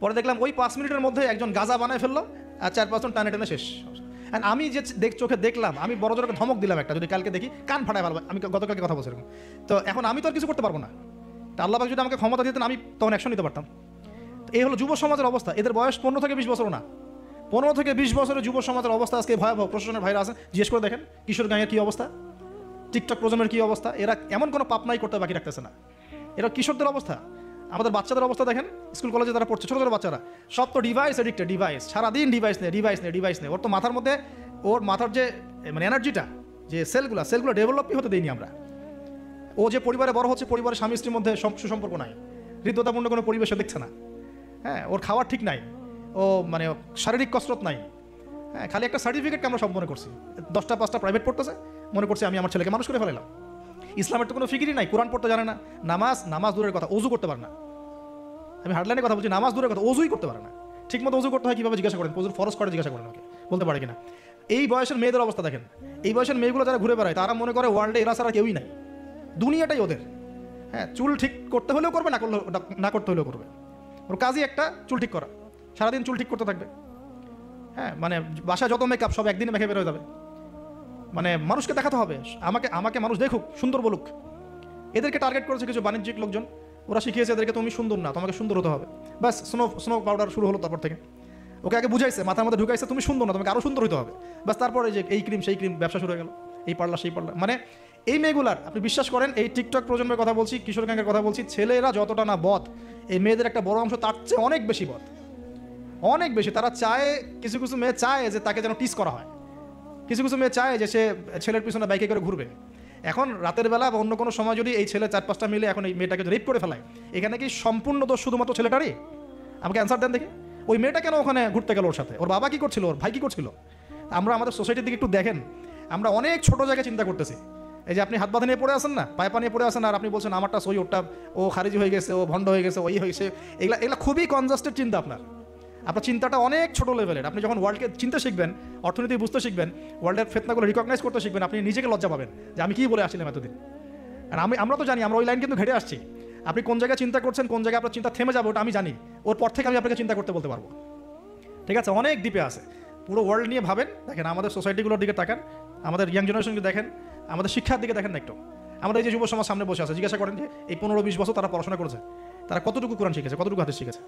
পরে দেখলাম ওই 5 মিনিটের মধ্যে একজন গাজা বানায় ফেললো, আর 4-5 জন টানে শেষ। আমি যে চোখে দেখলাম, আমি বড় জোরকে ধমক দিলাম একটা, যদি কালকে দেখি কান ফাটায় ভালো। আমি গতকালকে কথা বলছি এরকম। তো এখন আমি তো আর কিছু করতে পারবো না। তা আল্লাহ পাক যদি আমাকে ক্ষমতা দিতেন, আমি তখন অ্যাকশন নিতে পারতাম। তো এই হলো যুব সমাজের অবস্থা। এদের বয়স 15 থেকে 20 বছর না, 15 থেকে 20 বছরের যুব সমাজের অবস্থা আজকে ভয়াবহ। প্রশাসনের ভাইরা আছে, জিজ্ঞেস করে দেখেন কিশোর গাঁয়ের কী অবস্থা, টিকটক প্রজন্মের কী অবস্থা। এরা এমন কোনো পাপ নাই করতে বাকি রাখতেছে না। এরা কিশোরদের অবস্থা, আমাদের বাচ্চাদের অবস্থা দেখেন, স্কুল কলেজে তারা পড়ছে, ছোটো ছোটো বাচ্চারা, সব তো ডিভাইস এডিক্টেড, সারাদিন ডিভাইস নেই। ওর তো মাথার মধ্যে, ওর মাথার যে মানে এনার্জিটা, যে সেলগুলো ডেভেলপই হতে দেয়নি আমরা। ও যে পরিবারে বড় হচ্ছে, পরিবারের স্বামী স্ত্রীর মধ্যে সুসম্পর্ক নাই, হৃদ্যতাপূর্ণ কোনো পরিবেশে দেখছে না। হ্যাঁ, ওর খাওয়ার ঠিক নাই, ও মানে শারীরিক কসরত নাই। হ্যাঁ, খালি একটা সার্টিফিকেটকে আমরা সব মনে করছি। 10টা-5টা প্রাইভেট পড়তেছে, মনে করছি আমি আমার ছেলেকে মানুষ করে ফেলাইলাম। ইসলামের তো কোনো ফিকিরই নাই, কোরআন পড়তে জানে না, নামাজ দূরের কথা, অজু করতে পারে না। আমি হার্ডলাইনে কথা বলছি, নামাজ দূরের কথা, অজুই করতে পারে না। ঠিক মতো অজু করতে হয় কীভাবে জিজ্ঞাসা করেন, অজুর ফরজ করে জিজ্ঞাসা করেন, ওকে বলতে পারে কিনা। এই বয়সের মেয়েদের অবস্থা দেখেন, এই বয়সের মেয়েগুলো যারা ঘুরে বেড়ায়, তারা মনে করে ওয়ার্ল্ডে এরা ছাড়া কেউই নাই, দুনিয়াটাই ওদের। হ্যাঁ, চুল ঠিক করতে হলেও করবে, না করতে হলেও করবে। ওর কাজই একটা, চুল ঠিক করা, সারাদিন চুল ঠিক করতে থাকবে। হ্যাঁ, মানে বাসায় যত মেকআপ সব একদিনে মেখে বের হয়ে যাবে। মানে মানুষকে দেখাতে হবে, আমাকে মানুষ দেখুক, সুন্দর বলুক। এদেরকে টার্গেট করেছে কিছু বাণিজ্যিক লোকজন, ওরা শিখিয়েছে এদেরকে তুমি সুন্দর না, তোমাকে সুন্দর হতে হবে। ব্যাস, স্নো পাউডার শুরু হলো। তারপর থেকে ওকে আগে বুঝাইছে, মাথার মধ্যে ঢুকাইছে তুমি সুন্দর না, তোমাকে আরও সুন্দর হতে হবে। ব্যাস, তারপরে যে এই ক্রিম সেই ক্রিম ব্যবসা শুরু হয়ে গেল, এই পার্লার সেই পার্লার। মানে এই মেয়েগুলার, আপনি বিশ্বাস করেন, এই টিকটক প্রজন্মের কথা বলছি, কিশোর গ্যাংয়ের কথা বলছি, ছেলেরা যতটা না বদ, এই মেয়েদের একটা বড় অংশ তার চেয়ে অনেক বেশি বদ, অনেক বেশি। তারা চায়, কিছু কিছু মেয়ে চায় যে তাকে যেন টিস করা হয়, কিছু কিছু মেয়ে চায় যে সে ছেলের পিছনে বাইকে করে ঘুরবে। এখন রাতের বেলা বা অন্য কোনো সময় যদি এই ছেলে 4-5টা মিলে এখন এই মেয়েটাকে রেপ করে ফেলায়, এখানে কি সম্পূর্ণ দোষ শুধুমাত্র ছেলেটারই? আমাকে অ্যান্সার দেন দেখি। ওই মেয়েটা কেন ওখানে ঘুরতে গেল ওর সাথে? ওর বাবা কী করছিল, ওর ভাই কী করছিল? আমরা আমাদের সোসাইটির দিকে একটু দেখেন, আমরা অনেক ছোট জায়গায় চিন্তা করতেছি। এই যে আপনি হাত বাঁধা নিয়ে পড়ে আসেন না, পায়ে পা নিয়ে পড়ে আসেন, আর আপনি বলছেন আমারটা সই, ওরটা ও খারিজি হয়ে গেছে, ও ভণ্ড হয়ে গেছে, ওই হয়েছে। এগুলা খুবই কনজাস্টেড চিন্তা আপনার। আপনার চিন্তাটা অনেক ছোট লেভেলের। আপনি যখন ওয়ার্ল্ডকে চিন্তা শিখবেন, অর্থনীতি বুঝতে শিখবেন, ওয়ার্ল্ডের ফেতনাগুলো রিকগনাইজ করতে শিখবেন, আপনি নিজেকে লজ্জা পাবেন যে আমি কী বলে আসছিলাম এতদিন। আর আমরা তো জানি, আমরা ওই লাইন কিন্তু ঘেটে আসছি। আপনি কোন জায়গায় চিন্তা করছেন, কোন জায়গায় আপনার চিন্তা থেমে যাবে, ওটা আমি জানি। ওর পর থেকে আমি আপনাকে চিন্তা করতে বলতে পারবো। ঠিক আছে, অনেক দ্বীপে আছে। পুরো ওয়ার্ল্ড নিয়ে ভাবেন, দেখেন আমাদের সোসাইটিগুলোর দিকে তাকান, আমাদের ইয়াং জেনারেশনকে দেখেন, আমাদের শিক্ষার দিকে দেখেন না একটু। আমাদের এই যে যুব সমাজ সামনে বসে আছে, জিজ্ঞাসা করেন যে এই 15-20 বছর তারা পড়াশোনা করেছে, তারা কতটুকু কোরআন শিখেছে, কতটুকু হাদিস শিখেছে।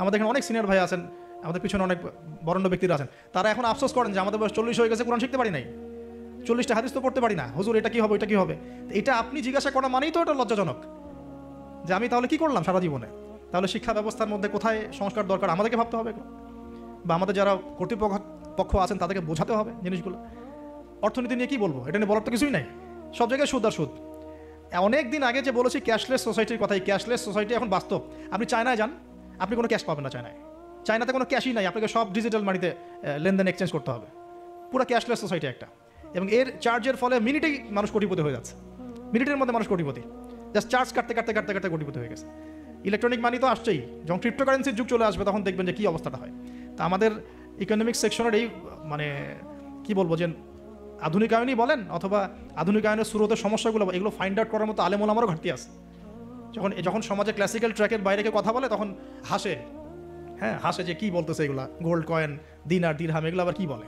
আমাদের এখানে অনেক সিনিয়র ভাই আছেন, আমাদের পিছনে অনেক বরেণ্য ব্যক্তিরা আছেন, তারা এখন আফসোস করেন যে আমাদের বয়স 40 হয়ে গেছে, কোরআন শিখতে পারি নাই, 40টা হাদিস তো পড়তে পারি না, হুজুর এটা কি হবে, এটা কি হবে। এটা আপনি জিজ্ঞাসা করা মানেই তো এটা লজ্জাজনক, যে আমি তাহলে কি করলাম সারা জীবনে। তাহলে শিক্ষা ব্যবস্থার মধ্যে কোথায় সংস্কার দরকার আমাদেরকে ভাবতে হবে, বা আমাদের যারা কর্তৃপক্ষ আছেন তাদেরকে বোঝাতে হবে জিনিসগুলো। অর্থনীতি নিয়ে কি বলবো, এটা নিয়ে বলার তো কিছুই নাই, সব জায়গায় সুদ আর সুদ। অনেক দিন আগে যে বলেছি ক্যাশলেস সোসাইটির কথা, এই ক্যাশলেস সোসাইটি এখন বাস্তব। আপনি চায়নায় যান, আপনি কোনো ক্যাশ পাবেন না চায়নায়। চায়নাতে কোনো ক্যাশই নাই, আপনাকে সব ডিজিটাল মানিতে লেনদেন এক্সচেঞ্জ করতে হবে। পুরো ক্যাশলেস সোসাইটি একটা, এবং এর চার্জের ফলে মিনিটেই মানুষ কোটিপতি হয়ে যাচ্ছে। মিনিটের মধ্যে মানুষ কোটিপতি, জাস্ট চার্জ কাটতে কাটতে কাটতে কাটতে কোটিপতি হয়ে গেছে। ইলেকট্রনিক মানি তো আসছেই, যখন ক্রিপ্টোকারেন্সির যুগ চলে আসবে তখন দেখবেন যে কী অবস্থাটা হয়। তা আমাদের ইকোনমিক সেকশনের এই মানে কি বলবো, যে আধুনিকায়নই বলেন অথবা আধুনিকায়নের শুরুতে সমস্যাগুলো, এগুলো ফাইন্ড আউট করার মতো আলেম ওলামারও ঘাটতি আছে। যখন সমাজে ক্লাসিক্যাল ট্র্যাকের বাইরে কেউ কথা বলে তখন হাসে, হ্যাঁ হাসে যে কী বলতেছে এগুলা, গোল্ড কয়েন, দিনার দিরহাম, এগুলো আবার কী বলে।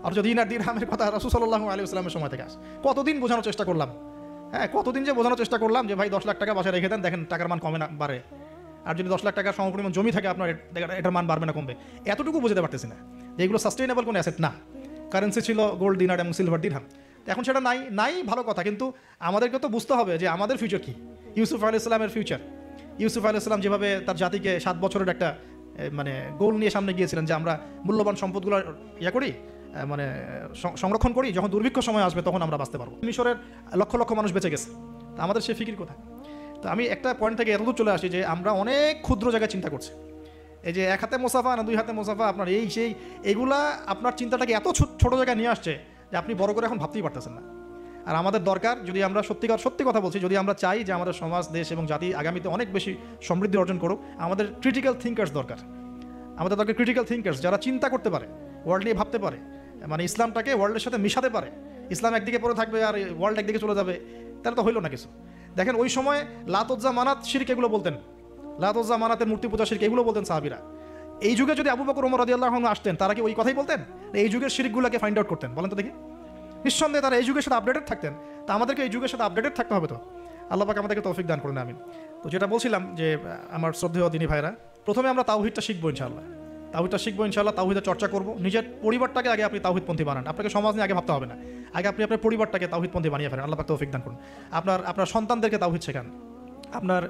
অথচ দিনার দিরহামের কথা রাসূল সাল্লাল্লাহু আলাইহি ওয়াসাল্লামের সময় থেকে আসে। কতদিন বোঝানোর চেষ্টা করলাম, হ্যাঁ কতদিন যে বোঝানোর চেষ্টা করলাম যে ভাই 10 লাখ টাকা বাসায় রেখে দেন, দেখেন টাকার মান কমে না বাড়ে। আর যদি 10 লাখ টাকার সমপরিমাণ জমি থাকে আপনার, এটার মান বাড়বে না কমবে। এতটুকু বুঝতে পারতেছি না যে এগুলো সাস্টেইনেবল কোনো অ্যাসেট না। কারেন্সি ছিল গোল্ড দিনার এবং সিলভার দিরহাম, এখন সেটা নাই ভালো কথা, কিন্তু আমাদেরকে তো বুঝতে হবে যে আমাদের ফিউচার কী। ইউসুফ আলাইহিস সালামের ফিউচার, ইউসুফ আলাইহিস সালাম যেভাবে তার জাতিকে 7 বছরের একটা মানে গোল নিয়ে সামনে গিয়েছিলেন যে আমরা মূল্যবান সম্পদগুলো করি, মানে সংরক্ষণ করি, যখন দুর্ভিক্ষ সময় আসবে তখন আমরা বাঁচতে পারবো। মিশরের লক্ষ লক্ষ মানুষ বেঁচে গেছে, তা আমাদের সে ফিকির কোথায়। তো আমি একটা পয়েন্ট থেকে এতদূর চলে আসি যে আমরা অনেক ক্ষুদ্র জায়গায় চিন্তা করছি। এই যে 1 হাতে মোসাফা না 2 হাতে মোসাফা, আপনার এই সেই এগুলা আপনার চিন্তাটাকে এত ছোট জায়গায় নিয়ে আসছে যে আপনি বড় করে এখন ভাবতেই পারতেছেন না। আর আমাদের দরকার, যদি আমরা সত্যি কথা বলছি, যদি আমরা চাই যে আমাদের সমাজ, দেশ এবং জাতি আগামীতে অনেক বেশি সমৃদ্ধি অর্জন করুক, আমাদের ক্রিটিক্যাল থিঙ্কার্স দরকার। আমাদের দরকার ক্রিটিক্যাল থিঙ্কার্স, যারা চিন্তা করতে পারে, ওয়ার্ল্ড নিয়ে ভাবতে পারে, মানে ইসলামটাকে ওয়ার্ল্ডের সাথে মিশাতে পারে। ইসলাম একদিকে পড়ে থাকবে আর ওয়ার্ল্ড একদিকে চলে যাবে, তাহলে তো হইল না কিছু। দেখেন ওই সময় লাত উজ্জা মানাত শিরক এগুলো বলতেন, লাত উজ্জা মানাতের মূর্তি পূজা শিরক এগুলো বলতেন সাহাবীরা। এই যুগে যদি আবু বকর ওমর রাদিয়াল্লাহু আনহু আসতেন, তারা কি ওই কথাই বলতেন? এই যুগের শিরকগুলোকে ফাইন্ড আউট করতেন? বলেন তো দেখি। নিঃসন্দেহে তারা এই যুগের সাথে আপডেটেড থাকতেন। তা আমাদেরকে এই যুগের সাথে আপডেটেড থাকতে হবে। তো আল্লাহ পাক আমাদেরকে তৌফিক দান করুন, আমিন। তো যেটা বলছিলাম যে আমার শ্রদ্ধেয় দিনী ভাইরা, প্রথমে আমরা তাওহীদটা শিখবো ইনশাআল্লাহ, তাওহীদের চর্চা করব। নিজের পরিবারটাকে আগে আপনি তাওহীদপন্থী বানান, আপনাকে সমাজ নিয়ে আগে ভাবতে হবে না, আগে আপনি আপনার পরিবারটাকে তাওহীদপন্থী বানিয়ে ফেলেন। আল্লাহ পাক তৌফিক দান করুন। আপনার সন্তানদেরকে তাওহীদ শেখান, আপনার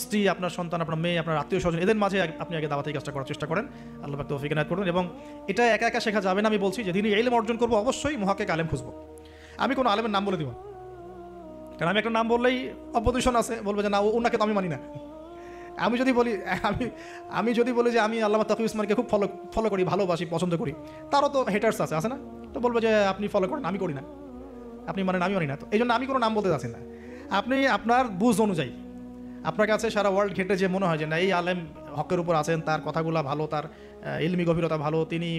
স্ত্রী, আপনার সন্তান, আপনার মেয়ে, আপনার আত্মীয় স্বজন, এদের মাঝে আপনি আগে দাওয়াতি কাজটা করার চেষ্টা করেন। আল্লাহ পাক তৌফিক এনায়েত করুন। এবং এটা একা একা শেখা যাবে না, আমি বলছি যে দিনই ইলম অর্জন করবো অবশ্যই মুহাক্কিক আলেম খুঁজবো। আমি কোনো আলেমের নাম বলে দিব, কারণ আমি একটা নাম বললেই অপোজিশন আছে, বলবে যে না ওনাকে তো আমি মানি না। আমি যদি বলি যে আমি আল্লামা তাকি উসমানকে খুব ফলো করি, ভালোবাসি, পছন্দ করি, তারও তো হেটার্স আছে না? তো বলবো যে আপনি ফলো করেন, আমি করি না, আপনি মানেন, আমি মানি না। তো এই জন্য আমি কোনো নাম বলতে চাচ্ছি না। আপনি আপনার বুঝ অনুযায়ী, আপনার কাছে সারা ওয়ার্ল্ড ঘেটে যে মনে হয় যে না এই আলেম হকের উপর আছেন, তার কথাগুলো ভালো, তার ইলমি গভীরতা ভালো, তিনি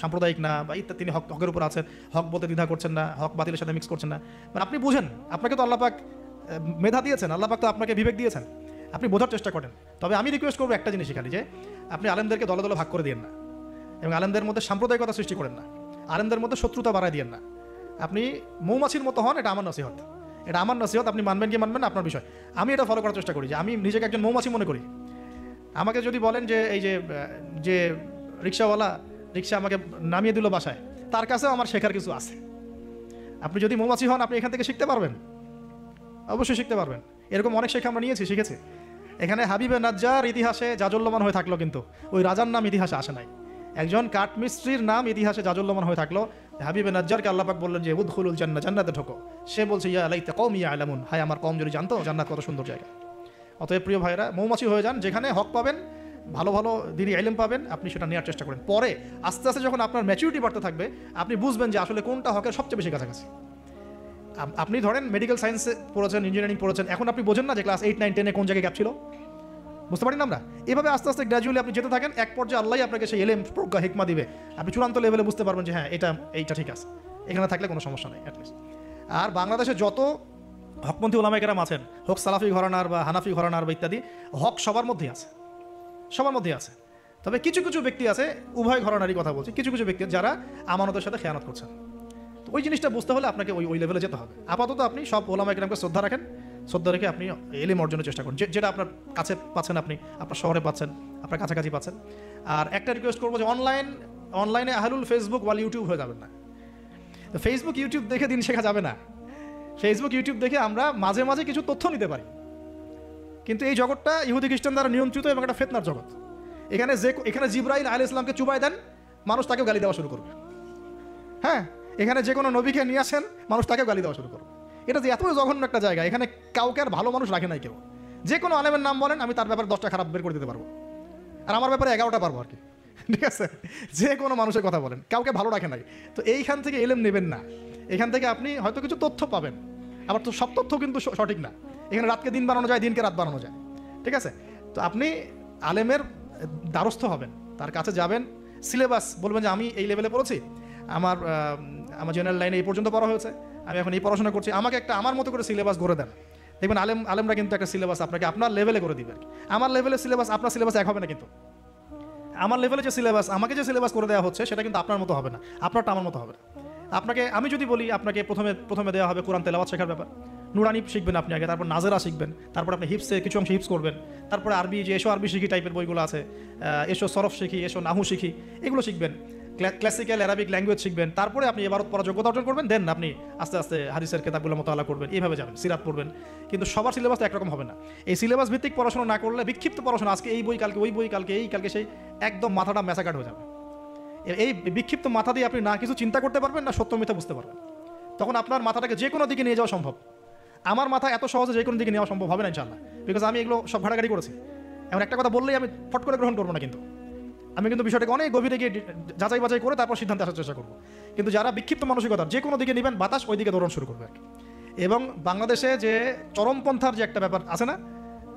সাম্প্রদায়িক না, বা ইত্যাদি, তিনি হকের উপর আছেন, হক বলতে দ্বিধা করছেন না, হক বাতিলের সাথে মিক্স করছেন না, মানে আপনি বুঝেন। আপনাকে তো আল্লাহ পাক মেধা দিয়েছেন, আল্লাহ পাক তো আপনাকে বিবেক দিয়েছেন, আপনি বোঝার চেষ্টা করেন। তবে আমি রিকোয়েস্ট করবো একটা জিনিস এখানে, যে আপনি আলেমদেরকে দলে দলে ভাগ করে দিয়েন না, এবং আলেমদের মধ্যে সাম্প্রদায়িকতা সৃষ্টি করেন না, আলেমদের মধ্যে শত্রুতা বাড়ায় দিয়েন না। আপনি মৌমাছির মতো হন, এটা আমার নসিহত, আপনি মানবেন কি মানবেন না আপনার বিষয়। আমি এটা ফলো করার চেষ্টা করি, যে আমি নিজেকে একজন মৌমাছি মনে করি। আমাকে যদি বলেন যে এই যে রিক্সাওয়ালা রিক্সা আমাকে নামিয়ে দিল বাসায়, তার কাছেও আমার শেখার কিছু আছে। আপনি যদি মৌমাছি হন, আপনি এখান থেকে শিখতে পারবেন, অবশ্যই শিখতে পারবেন। এরকম অনেক শেখা আমরা শিখেছি। এখানে হাবিবে নাজ্জার ইতিহাসে জাজল্যমান হয়ে থাকলো, কিন্তু ওই রাজার নাম ইতিহাসে আসে নাই। একজন কাঠমিস্ত্রির নাম ইতিহাসে জাজল্যমান হয়ে থাকলো। হাবিবে নাজ্জারকে আল্লাহ পাক বললেন যে উদখুলুল জান্নাহ, জান্নাতে ঢোকো। সে বলছে ইয়া লাইতা কওমি ইয়ালামুন, হায় আমার কওম যদি জানতো জান্নাত কত সুন্দর জায়গা। অতএব প্রিয় ভাইরা, মৌমাছি হয়ে যান, যেখানে হক পাবেন, ভালো ভালো দিনী ইলম পাবেন, আপনি সেটা নেওয়ার চেষ্টা করেন। পরে আস্তে আস্তে যখন আপনার ম্যাচুরিটি বাড়তে থাকবে, আপনি বুঝবেন যে আসলে কোনটা হকের সবচেয়ে বেশি কাছাকাছি। আপনি ধরেন মেডিকেল সায়েন্সে পড়েছেন, ইঞ্জিনিয়ারিং পড়েছেন, এখন আপনি বোঝেন না যে ক্লাস 8, 9, 10-এ কোন জায়গায় গ্যাপ ছিল। বুঝতে পারি না আমরা? এভাবে আস্তে আস্তে গ্র্যাজুয়ালি আপনি যেতে থাকেন, এক পর্যায়ে আল্লাহ আপনাকে সেই এলেম, প্রজ্ঞা, হিকমা দিবে, আপনি চূড়ান্ত লেভেলে বুঝতে পারবেন যে হ্যাঁ এইটা ঠিক আছে, এখানে থাকলে কোনো সমস্যা নেই অ্যাটলিস্ট। আর বাংলাদেশে যত হকপন্থী ওলামায়ে কেরাম আছেন, হোক সালাফি ঘরানার বা হানাফি ঘরানার বা ইত্যাদি, হক সবার মধ্যেই আছে, সবার মধ্যেই আছে। তবে কিছু কিছু ব্যক্তি আছে, উভয় ঘরানারই কথা বলছি, কিছু কিছু ব্যক্তি যারা আমানতের সাথে খেয়ানত করছেন। তো ওই জিনিসটা বুঝতে হলে আপনাকে ওই লেভেলে যেতে হবে। আপাতত আপনি সব ওলামায়ে কেরামকে শ্রদ্ধা রাখেন, শ্রদ্ধা রেখে আপনি এলিম অর্জনের চেষ্টা করুন, যেটা আপনার কাছে পাচ্ছেন, আপনি আপনার শহরে পাচ্ছেন, আপনার কাছাকাছি পাচ্ছেন। আর একটা রিকোয়েস্ট করবো যে অনলাইনে আহলুল ফেসবুক ওয়াল ইউটিউব হয়ে যাবেন না। তো ফেসবুক ইউটিউব দেখে দিন শেখা যাবে না। ফেসবুক ইউটিউব দেখে আমরা মাঝে মাঝে কিছু তথ্য নিতে পারি, কিন্তু এই জগৎটা ইহুদি খ্রিস্টান দ্বারা নিয়ন্ত্রিত এবং একটা ফিতনার জগৎ। এখানে জিবরাইল আলাইহিস সালামকে চুবাই দেন, মানুষ তাকেও গালি দেওয়া শুরু করবে। হ্যাঁ, এখানে যে কোনো নবীকে নিয়ে আসেন, মানুষ তাকেও গালি দেওয়া শুরু করবে। এটা যে এত জঘন্য একটা জায়গা, এখানে কাউকে আর ভালো মানুষ রাখে নাই কেউ। যে কোনো আলেমের নাম বলেন, আমি তার ব্যাপারে 10টা খারাপ বের করে দিতে পারবো, আর আমার ব্যাপারে 11টা পারবো আর কি। ঠিক আছে, যে কোনো মানুষের কথা বলেন, কাউকে ভালো রাখে নাই। তো এইখান থেকে এলেম নেবেন না। এখান থেকে আপনি হয়তো কিছু তথ্য পাবেন, আবার তো সব তথ্য কিন্তু সঠিক না। এখানে রাতকে দিন বানানো যায়, দিনকে রাত বানানো যায়। ঠিক আছে, তো আপনি আলেমের দ্বারস্থ হবেন, তার কাছে যাবেন, সিলেবাস বলবেন যে আমি এই লেভেলে পড়েছি, আমার জেনারেল লাইনে এই পর্যন্ত পড়া হয়েছে, আমি এখন এই পড়াশোনা করছি, আমাকে একটা আমার মতো করে সিলেবাস করে দেন। দেখবেন আলেমরা কিন্তু একটা সিলেবাস আপনাকে আপনার লেভেলে করে দিবে আর কি। আমার লেভেলের সিলেবাস আপনার সিলেবাস এক হবে না, কিন্তু আমার লেভেলে যে সিলেবাস, আমাকে যে সিলেবাস করে দেওয়া হচ্ছে, সেটা কিন্তু আপনার মতো হবে না, আপনারটা আমার মতো হবে না। আমি যদি বলি আপনাকে প্রথমে দেওয়া হবে কোরআন তেলাওয়াত শেখার ব্যাপার, নুরানি শিখবেন আপনি আগে, তারপর নাজেরা শিখবেন, তারপর আপনি হিপসে কিছু অংশ হিপস করবেন, তারপরে আরবি, যে এসো আরবি শিখি টাইপের বইগুলো আছে, এসো সরফ শিখি, এসো নাহু শিখি, এগুলো শিখবেন, ক্লাসিক্যাল অ্যারাবিক ল্যাঙ্গুয়েজ শিখবেন, তারপরে আপনি এবারত পড়ার যোগ্যতা অর্জন করবেন, দেন আপনি আস্তে আস্তে হাদিসের কিতাবগুলো মোতালা করবেন, এইভাবে যাবেন, সিরাত পড়বেন। কিন্তু সবার সিলেবাস তো একরকম হবে না। এই সিলেবাস ভিত্তিক পড়াশোনা না করলে বিক্ষিপ্ত পড়াশোনা, আজকে এই বই, কালকে ওই বই, কালকে সেই, একদম মাথাটা ম্যাসাকাট হয়ে যাবে। এই বিক্ষিপ্ত মাথা দিয়ে আপনি না কিছু চিন্তা করতে পারবেন, না সত্য মিথ্যা বুঝতে পারবেন। তখন আপনার মাথাটাকে যে কোনো দিকে নিয়ে যাওয়া সম্ভব। আমার মাথা এত সহজে যে কোনো দিকে নেওয়া সম্ভব হবে না ইনশাআল্লাহ, বিকজ আমি এগুলো সব ঘাটাঘাটি করেছি। এমন একটা কথা বললেই আমি ফট করে গ্রহণ করবো না, কিন্তু আমি কিন্তু বিষয়টাকে অনেক গভীরে গিয়ে যাচাই বাছাই করে তারপর সিদ্ধান্তে আসার চেষ্টা করবো। কিন্তু যারা বিক্ষিপ্ত মানসিকতা, যে কোনো দিকে নেবেন, বাতাস ওই দিকে দৌড়ানো শুরু করবে আর কি। এবং বাংলাদেশে যে চরমপন্থার যে একটা ব্যাপার আছে না,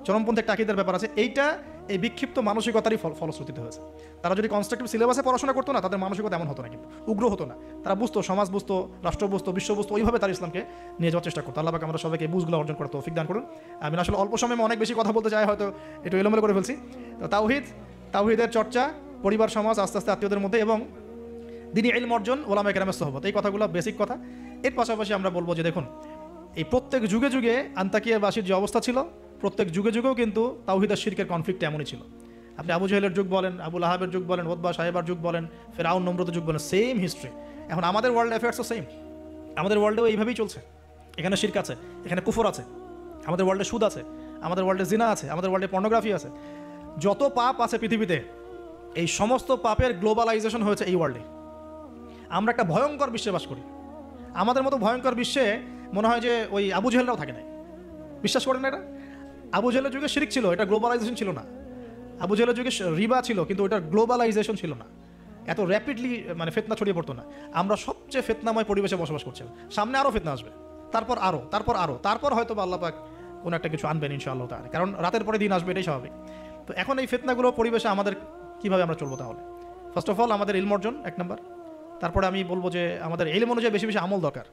চরমপন্থী একটা আকীদার ব্যাপার আছে, এইটা এই বিক্ষিপ্ত মানসিকতারই ফলশ্রুতিতে হয়েছে। তারা যদি কনস্ট্রাকটিভ সিলেবাসে পড়াশোনা করতো না, তাদের মানসিকতা এমন হতো না, কিন্তু উগ্র হতো না। তারা বুঝতো, সমাজ বুঝতো, রাষ্ট্র বুঝতো, বিশ্ব বুঝতো, ওইভাবে তারা ইসলামকে নিয়ে যাওয়ার চেষ্টা করতো। আল্লাহ পাক আমরা সবাইকে বুঝগুলো অর্জন করতে তৌফিক দান করুন। আমি আসলে অল্প সময়ে অনেক বেশি কথা বলতে চাই, হয়তো একটু এলোমেলো করে ফেলছি। তো তাওহীদের চর্চা, পরিবার, সমাজ, আস্তে আস্তে আত্মীয়দের মধ্যে, এবং দ্বীনি ইলম অর্জন, ওলামায়ে কেরামের সোহবত, এই কথাগুলো বেসিক কথা। এর পাশাপাশি আমরা বলবো যে দেখুন, এই প্রত্যেক যুগে যুগে আন্তাকিয়াবাসীর যে অবস্থা ছিল, প্রত্যেক যুগে যুগেও কিন্তু তাওহীদ আর শিরকের কনফ্লিক্ট এমনই ছিল। আপনি আবু জাহেলের যুগ বলেন, আবু লাহাবের যুগ বলেন, ওতবা সাহেবার যুগ বলেন, ফেরাউন নমরুদের যুগ বলেন, সেম হিস্ট্রি। এখন আমাদের ওয়ার্ল্ড অ্যাফেয়ার্সও সেম, আমাদের ওয়ার্ল্ডেও এইভাবেই চলছে। এখানে শিরক আছে, এখানে কুফর আছে, আমাদের ওয়ার্ল্ডে সুদ আছে, আমাদের ওয়ার্ল্ডে জিনা আছে, আমাদের ওয়ার্ল্ডে পর্নোগ্রাফি আছে। যত পাপ আছে পৃথিবীতে, এই সমস্ত পাপের গ্লোবালাইজেশন হয়েছে এই ওয়ার্ল্ডে। আমরা একটা ভয়ঙ্কর বিশ্বে বাস করি। আমাদের মতো ভয়ঙ্কর বিশ্বে মনে হয় যে ওই আবু জাহেলরাও থাকে না। বিশ্বাস করেন না এটা? আবু জাহেলের যুগে শিরক ছিল, এটা গ্লোবালাইজেশন ছিল না। আবু জাহেলের যুগে রিবা ছিল, কিন্তু ওটার গ্লোবালাইজেশন ছিল না, এত র্যাপিডলি মানে ফিতনা ছড়িয়ে পড়তো না। আমরা সবচেয়ে ফিতনাময় পরিবেশে বসবাস করছি। সামনে আরও ফিতনা আসবে, তারপর হয়তো আল্লাহ পাক কোনো একটা কিছু আনবেন ইনশাআল্লাহ তাআলা, কারণ রাতের পরে দিন আসবে, এটাই স্বাভাবিক। তো এখন এই ফিতনাগুলো পরিবেশে আমাদের কীভাবে আমরা চলবো? তাহলে ফার্স্ট অফ অল আমাদের ইলম অর্জন এক নম্বর। তারপরে আমি বলবো যে আমাদের ইলম অনুযায়ী বেশি বেশি আমল দরকার,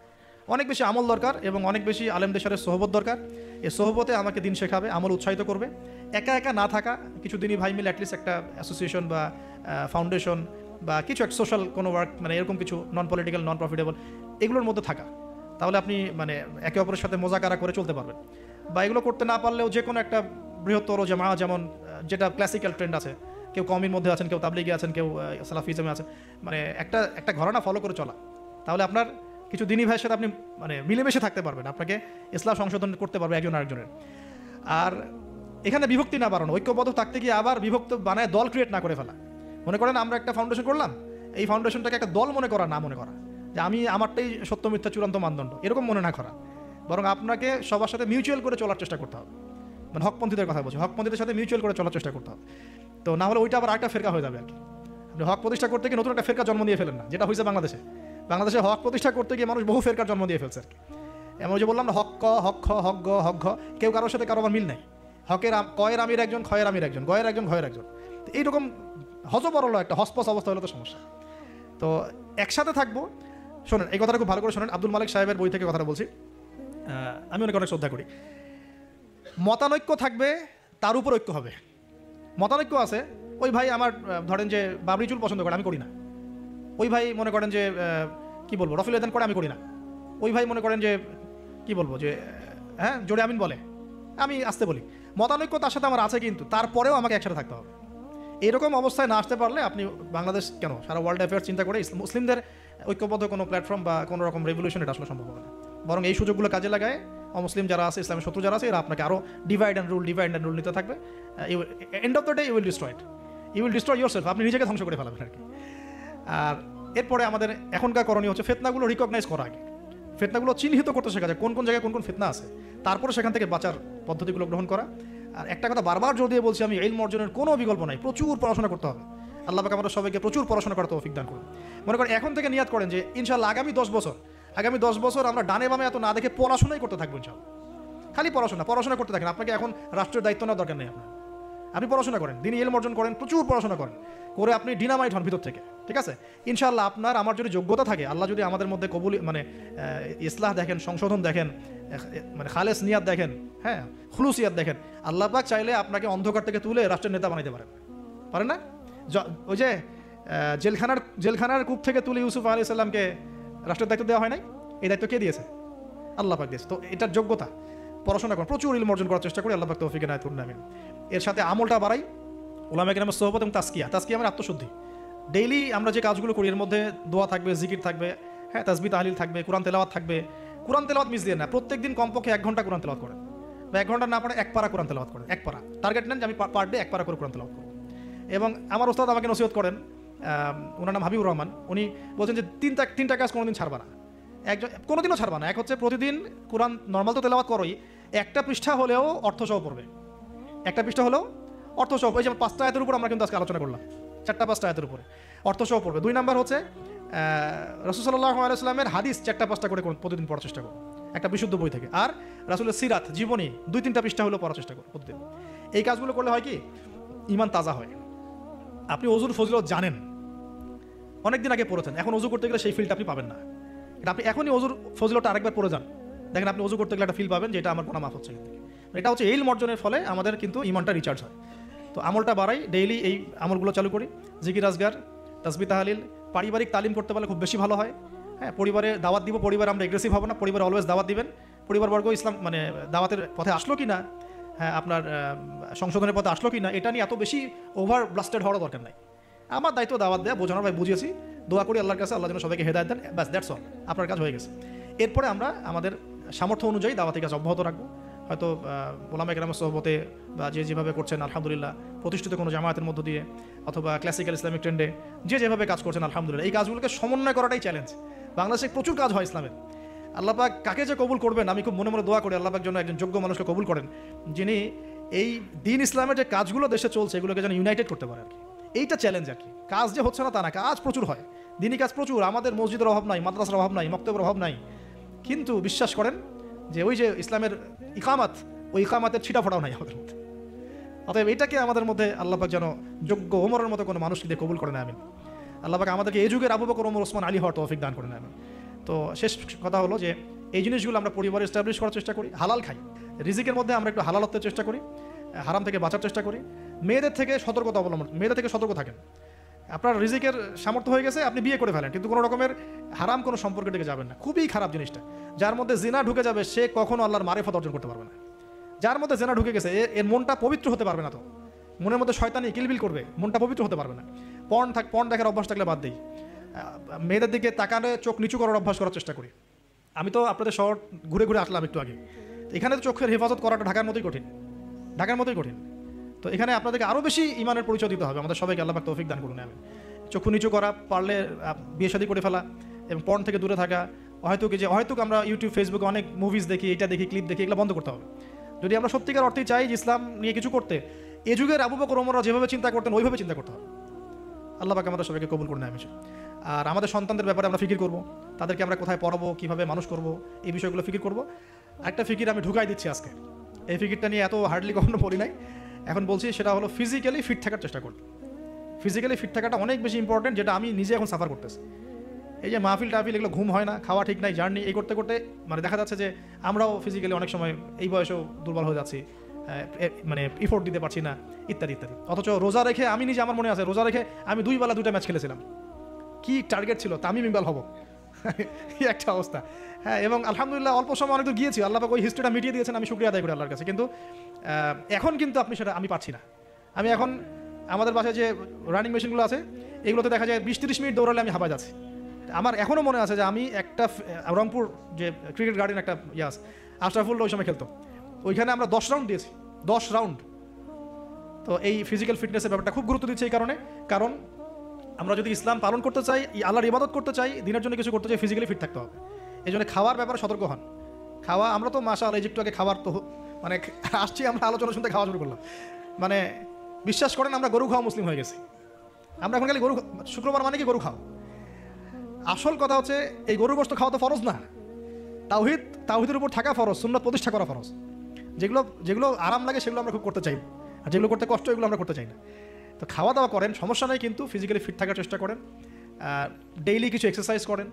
অনেক বেশি আমল দরকার, এবং অনেক বেশি আলেমদের সাথে সোহবত দরকার। এই সোহবতে আমাকে দিন শেখাবে, আমল উৎসাহিত করবে। একা একা না থাকা, কিছু দিনই ভাই মিলে অ্যাটলিস্ট একটা অ্যাসোসিয়েশন বা ফাউন্ডেশন বা কিছু একটা সোশ্যাল কোনো ওয়ার্ক, মানে এরকম কিছু নন পলিটিক্যাল, নন প্রফিটেবল, এগুলোর মধ্যে থাকা, তাহলে আপনি মানে একে অপরের সাথে মোজাকারা করে চলতে পারবেন। বা এগুলো করতে না পারলেও যে কোনো একটা বৃহত্তর জামা, যেমন যেটা ক্লাসিক্যাল ট্রেন্ড আছে, কেউ কওমির মধ্যে আছেন, কেউ তাবলিগে আছেন, কেউ সালাফিজমে আছেন, মানে একটা ঘরানা ফলো করে চলা, তাহলে আপনার কিছু দিনী ভাইয়ের সাথে আপনি মানে মিলেমিশে থাকতে পারবেন, আপনাকে ইসলাম সংশোধন করতে পারবে একজন আরেকজনের। আর এখানে বিভক্তি না বাড়ানো, ঐক্যবদ্ধ থাকতে গিয়ে আবার বিভক্ত বানায় দল ক্রিয়েট না করে ফেলা। মনে করেন আমরা একটা ফাউন্ডেশন করলাম, এই ফাউন্ডেশনটাকে একটা দল মনে করা, যে আমি আমারটাই সত্য মিথ্যা চূড়ান্ত মানদণ্ড, এরকম মনে না করা, বরং আপনাকে সবার সাথে মিউচুয়াল করে চলার চেষ্টা করতে হবে। মানে হকপন্থীদের কথা বলছি, হকপন্থীদের সাথে মিউচুয়াল করে চলার চেষ্টা করতে হবে। তো না হলে ওইটা আবার আরেকটা ফেরকা হয়ে যাবে আর কি। আপনি হক প্রতিষ্ঠা করতে গিয়ে নতুন একটা ফেরকা জন্ম দিয়ে ফেলেন না, যেটা হয়েছে বাংলাদেশে হক প্রতিষ্ঠা করতে গিয়ে মানুষ বহু ফেরকার জন্ম দিয়ে ফেলছে আর কি। এমন যে বললাম না, হক ক, হক খ, হক গ, হক ঘ, কেউ কারোর সাথে কারো আবার মিল নাই। কয়ের আমির একজন, ক্ষয়ের আমির একজন, গয়ের একজন, ঘয়ের একজন। তো এইরকম হজবরল একটা হসপস অবস্থা হলে তো সমস্যা। তো একসাথে থাকবো। শোনেন, এই কথাটা খুব ভালো করে শোনেন, আব্দুল মালিক সাহেবের বই থেকে কথাটা বলছি। আমি অনেক শ্রদ্ধা করি। মতানৈক্য থাকবে, তার উপর ঐক্য হবে। মতানৈক্য আছে, ওই ভাই আমার ধরেন যে বাবরি চুল পছন্দ করে, আমি করি না। ওই ভাই মনে করেন যে কি বলবো, রফিল এদান করে, আমি করি না। ওই ভাই মনে করেন যে কি বলবো, যে হ্যাঁ জোরে আমিন বলে, আমি আসতে বলি। মতানৈক্য তার সাথে আমার আছে, কিন্তু তারপরেও আমাকে একসাথে থাকতে হবে। এরকম অবস্থায় না আসতে পারলে আপনি বাংলাদেশ কেন, সারা ওয়ার্ল্ড অ্যাফেয়ার্স চিন্তা করে মুসলিমদের ঐক্যবদ্ধ কোনো প্ল্যাটফর্ম বা কোনো রকম রেভলিউশন এটা আসলে সম্ভব হবে না। বরং এই সুযোগগুলো কাজে লাগায় অমুসলিম যারা আছে, ইসলামের শত্রু যারা আছে, এরা আপনাকে আরও ডিভাইড অ্যান্ড রুল নিতে থাকবে। End of the day you will destroy it, you will destroy yourself, আপনি নিজেকে ধ্বংস করে ফেলাবেন আর কি। আর এরপরে আমাদের এখনকার করণীয় হচ্ছে ফিতনাগুলো রিকগনাইজ করা আগে, ফিতনাগুলো চিহ্নিত করতে শেখা যায়, কোন কোন জায়গায় কোন কোন ফিতনা আছে, তারপরে সেখান থেকে বাঁচার পদ্ধতিগুলো গ্রহণ করা। আর একটা কথা বারবার জোর দিয়ে বলছি, আমি ইলম অর্জনের কোনো বিকল্প নাই, প্রচুর পড়াশোনা করতে হবে। আল্লাহ পাক আমাদের সবাইকে প্রচুর পড়াশোনা করার তৌফিক দান করুন। মনে করেন এখন থেকে নিয়াত করেন যে ইনশাআল্লাহ আগামী 10 বছর আমরা ডানে বামে এত না দেখে পড়াশোনাই করতে থাকবো ইনশাআল্লাহ। খালি পড়াশোনা করতে থাকেন। আপনাকে এখন রাষ্ট্রের দায়িত্ব নেওয়ার দরকার নেই আপনার। আপনি পড়াশোনা করেন, দিনই ইলম অর্জন করেন, প্রচুর পড়াশোনা করেন, করে আপনি ডিনামাইট হন ভিতর থেকে, ঠিক আছে? ইনশাআল্লাহ আপনার আমার যদি যোগ্যতা থাকে, আল্লাহ যদি আমাদের মধ্যে কবুল মানে ইসলাহ দেখেন, সংশোধন দেখেন, মানে খালেস নিয়াত দেখেন, হ্যাঁ খুলুসিয়াত দেখেন, আল্লাহ পাক চাইলে আপনাকে অন্ধকার থেকে তুলে রাষ্ট্রের নেতা বানাইতে পারেন না? ওই যে জেলখানার কূপ থেকে তুলে ইউসুফ আলাইহিস সালামকে রাষ্ট্রের দায়িত্ব দেওয়া হয় নাই? এই দায়িত্ব কে দিয়েছে? আল্লাহ পাক দিয়েছে। তো এটার যোগ্যতা, পড়াশোনা করুন, প্রচুর ইলম অর্জন করার চেষ্টা করি, আল্লাহ পাক তৌফিক এনায়েত করুন, আমিন। এর সাথে আমলটা বাড়াই, উলামায়ে কেরামের সোহবত এবং তাজকিয়া মানে আত্মশুদ্ধি। ডেইলি আমরা যে কাজগুলো করি এর মধ্যে দোয়া থাকবে, জিকির থাকবে, হ্যাঁ তাসবিহ তাহলিল থাকবে, কোরআন তেলাওয়াত থাকবে। কোরআন তেলাওয়াত মিস দিয়ে না, প্রত্যেকদিন কমপক্ষে 1 ঘন্টা কোরআন তেলাওয়াত করেন, বা 1 ঘন্টা না পড়ে 1 পারা কোরআন তেলাওয়াত করেন। 1 পারা টার্গেট নেন যে আমি পার ডে 1 পারা করে কোরআন তেলাওয়াত করব। এবং আমার ওস্তাদ আমাকে নসিহত করেন, ওনার নাম হাবিবুর রহমান, উনি বলছেন যে তিনটা কাজ কোনোদিন ছাড়বা না, কোনোদিনও ছাড়বা না। এক হচ্ছে প্রতিদিন কোরআন নর্মাল তো তেলাওয়াত করোই, একটা পৃষ্ঠা হলেও অর্থসহ পড়বে, একটা পৃষ্ঠা হলেও অর্থসহ। এই যে 5টা আয়াতের উপর আমরা কিন্তু আজকে আলোচনা করলাম, 4টা-5টা আয়াতের উপরে অর্থসহ পড়বে। 2 নাম্বার হচ্ছে রাসূল সাল্লাল্লাহু আলাইহি ওয়াসাল্লামের হাদিস 4টা-5টা করে প্রতিদিন পড়ার চেষ্টা করো, একটা বিশুদ্ধ বই থেকে। আর রাসূলের সিরাত, জীবনী 2-3টা পৃষ্ঠা হলেও পড়ার চেষ্টা করো প্রতিদিন। এই কাজগুলো করলে হয় কি, ঈমান তাজা হয়। আপনি ওযুর ফজিলত জানেন, অনেকদিন আগে পড়েছেন, এখন ওযু করতে গেলে সেই ফিলটা আপনি পাবেন না। এটা আপনি এখনই ওযুর ফজিলতটা আরেকবার পড়ে যান, দেখেন আপনি ওযু করতে গেলে একটা ফিল পাবেন যে এটা আমার গুনাহ মাফ হচ্ছে। এটা হচ্ছে ইলম অর্জনের ফলে আমাদের কিন্তু ঈমানটা রিচার্জ হয়। তো আমলটা বাড়াই, ডেইলি এই আমলগুলো চালু করি, জিকির আজগার, তাসবিহ তাহলিল। পারিবারিক তালিম করতে পারলে খুব বেশি ভালো হয়। হ্যাঁ, পরিবারে দাওয়াত দিব, পরিবার আমরা এগ্রেসিভ হব না, পরিবার অলওয়েজ দাওয়াত দিবেন। পরিবারবর্গ ইসলাম মানে দাওয়াতের পথে আসলো কি না, হ্যাঁ আপনার সংশোধনের পথে আসলো কি না, এটা নিয়ে এত বেশি ওভার ব্লাস্টেড হওয়ার দরকার নাই। আমার দায়িত্ব দাওয়াত দেওয়া, বোঝানোর ভাই বুঝিয়েছি, দোয়া করি আল্লাহর কাছে, আল্লাহ যেন সবাইকে হেদায়েত দেন, ব্যাস দ্যাটস অল, আপনার কাজ হয়ে গেছে। এরপরে আমরা আমাদের সামর্থ্য অনুযায়ী দাওয়াতি কাজ অব্যাহত রাখবো। হয়তো উলামায়ে কেরামের সোহবতে বা যেভাবে করছেন আলহামদুলিল্লাহ, প্রতিষ্ঠিত কোনো জামায়াতের মধ্য দিয়ে অথবা ক্লাসিক্যাল ইসলামিক ট্রেন্ডে যেভাবে কাজ করছেন আলহামদুলিল্লাহ, এই কাজগুলোকে সমন্বয় করাটাই চ্যালেঞ্জ। বাংলাদেশে প্রচুর কাজ হয় ইসলামের, আল্লাহ পাক কাকে যে কবুল করবেন আমি খুব মনে মনে দোয়া করি আল্লাহ পাক যেন একজন যোগ্য মানুষকে কবুল করেন, যিনি এই দিন ইসলামের যে কাজগুলো দেশে চলছে এগুলোকে যেন ইউনাইটেড করতে পারে আর কি। এইটা চ্যালেঞ্জ আর কি। কাজ যে হচ্ছে না তা না, কাজ প্রচুর হয়, দিনই কাজ প্রচুর। আমাদের মসজিদের অভাব নাই, মাদ্রাসার অভাব নাই, মক্তবের অভাব নাই, কিন্তু বিশ্বাস করেন যে ওই যে ইসলামের ইকামাত, ওই ইকামাতের ছিটা ফোটাও নাই আমাদের মধ্যে। অতএব এটাকে আমাদের মধ্যে আল্লাহ পাক যেন যোগ্য ওমরের মতো কোনো মানুষকে দিয়ে কবুল করে নেয়, আমিন। আল্লাহ পাক আমাদেরকে এই যুগের আবু বকর, ওমর, ওসমান, আলী হওয়ার তৌফিক দান করে নেয়, আমিন। তো শেষ কথা হলো যে এই জিনিসগুলো আমরা পরিবারে এস্টাবলিশ করার চেষ্টা করি, হালাল খাই, রিজিকের মধ্যে আমরা একটু হালালত্বের চেষ্টা করি, হারাম থেকে বাঁচার চেষ্টা করি, মেয়েদের থেকে সতর্কতা অবলম্বন, মেয়েদের থেকে সতর্ক থাকেন। আপনার রিজিকের সামর্থ্য হয়ে গেছে, আপনি বিয়ে করে ফেলেন, কিন্তু কোনো রকমের হারাম কোনো সম্পর্কের দিকে যাবেন না। খুবই খারাপ জিনিসটা, যার মধ্যে জিনা ঢুকে যাবে সে কখনো আল্লাহর মারিফত অর্জন করতে পারবে না। যার মধ্যে জিনা ঢুকে গেছে এর মনটা পবিত্র হতে পারবে না, তো মনের মধ্যে শয়তানি কিলবিল করবে, মনটা পবিত্র হতে পারবে না। পর্ন দেখার অভ্যাস থাকলে বাদ দেই, মেয়েদের দিকে তাকালে চোখ নিচু করার অভ্যাস করার চেষ্টা করি। আমি তো আপনাদের শহর ঘুরে ঘুরে আসলাম একটু আগে, এখানে তো চোখের হেফাজত করাটা ঢাকার মতোই কঠিন, ঢাকার মতোই কঠিন। তো এখানে আপনাদেরকে আরও বেশি ইমানের পরিচয় দিতে হবে। আমাদের সবাইকে আল্লাহ পাক তৌফিক দান করুন, আমি চক্ষু নিচু করা, পারলে বিয়ে শাদী করে ফেলা এবং পর্ন থেকে দূরে থাকা। হয়তো আমরা ইউটিউব ফেসবুকে অনেক মুভিজ দেখি, এটা দেখি, ক্লিপ দেখি, এগুলো বন্ধ করতে হবে। যদি আমরা সত্যিকার অর্থেই চাই যে ইসলাম নিয়ে কিছু করতে, এ যুগের আবু বকর ওমররা যেভাবে চিন্তা করতেন ওইভাবে চিন্তা করতে হবে। আল্লাহ পাক আমাদের সবাইকে কবুল করুন, আমিন। আর আমাদের সন্তানদের ব্যাপারে আমরা ফিকির করব, তাদেরকে আমরা কোথায় পড়াবো, কীভাবে মানুষ করব, এই বিষয়গুলো ফিকির করব। একটা ফিকির আমি ঢুকাই দিচ্ছি আজকে, এই ফিকিরটা নিয়ে এত হার্ডলি কখনো বলি নাই। এখন বলছি সেটা হলো ফিজিক্যালি ফিট থাকার চেষ্টা করুন। ফিজিক্যালি ফিট থাকাটা অনেক বেশি ইম্পর্টেন্ট, যেটা আমি নিজে এখন সাফার করতেছি। এই যে মাহফিল টাহফিল এগুলো, ঘুম হয় না, খাওয়া ঠিক নাই, জার্নি এই করতে করতে মানে দেখা যাচ্ছে যে আমরাও ফিজিক্যালি অনেক সময় এই বয়সেও দুর্বল হয়ে যাচ্ছি, মানে ইফোর্ট দিতে পারছি না, ইত্যাদি ইত্যাদি। অথচ রোজা রেখে আমি নিজে, আমার মনে আছে রোজা রেখে আমি 2 বেলা 2টা ম্যাচ খেলেছিলাম। কি টার্গেট ছিল, তামিম ইকবাল হব, এই একটা অবস্থা। হ্যাঁ, এবং আলহামদুলিল্লাহ অল্প সময় অনেক দূর গিয়েছি, আল্লাহ পাক ওই হিস্ট্রিটা মিটিয়ে দিয়েছেন, আমি শুকরিয়া আদায় করি আল্লাহর কাছে। কিন্তু এখন কিন্তু আপনি সেটা আমি পারছি না। আমি এখন আমাদের বাসায় যে রানিং মেশিনগুলো আছে এগুলোতে দেখা যায় 20-30 মিনিট দৌড়ালে আমি হাঁপায় যাচ্ছি। আমার এখনও মনে আছে যে আমি একটা রংপুর যে ক্রিকেট গার্ডেন একটা ইয়াস আশরাফুল ওই সময় খেলতো, ওইখানে আমরা 10 রাউন্ড দিয়েছি, 10 রাউন্ড। তো এই ফিজিক্যাল ফিটনেসের ব্যাপারটা খুব গুরুত্ব দিচ্ছে এই কারণে, কারণ আমরা যদি ইসলাম পালন করতে চাই, আল্লাহর ইবাদত করতে চাই, দিনের জন্য কিছু করতে চাই, ফিজিক্যালি ফিট থাকতে হবে। এই জন্য খাওয়ার ব্যাপারে সতর্ক হন। খাওয়া, আমরা তো মাশাআল্লাহ এই যে একটু আগে খাবার তো মানে আসছি, আমরা আলোচনা শুনতে খাওয়া শুরু করলাম। মানে বিশ্বাস করেন আমরা গরু খাওয়া মুসলিম হয়ে গেছি। আমরা এখন খালি গরু, শুক্রবার মানে কি গরু খাও। আসল কথা হচ্ছে এই গরুর গোশত খাওয়া তো ফরজ না, তাওহীদের উপর থাকা ফরজ, সুন্নাত প্রতিষ্ঠা করা ফরজ। যেগুলো আরাম লাগে সেগুলো আমরা খুব করতে চাই, আর যেগুলো করতে কষ্ট এগুলো আমরা করতে চাই না। তো খাওয়া দাওয়া করেন, সমস্যা নেই, কিন্তু ফিজিক্যালি ফিট থাকার চেষ্টা করেন। ডেইলি কিছু এক্সারসাইজ করেন।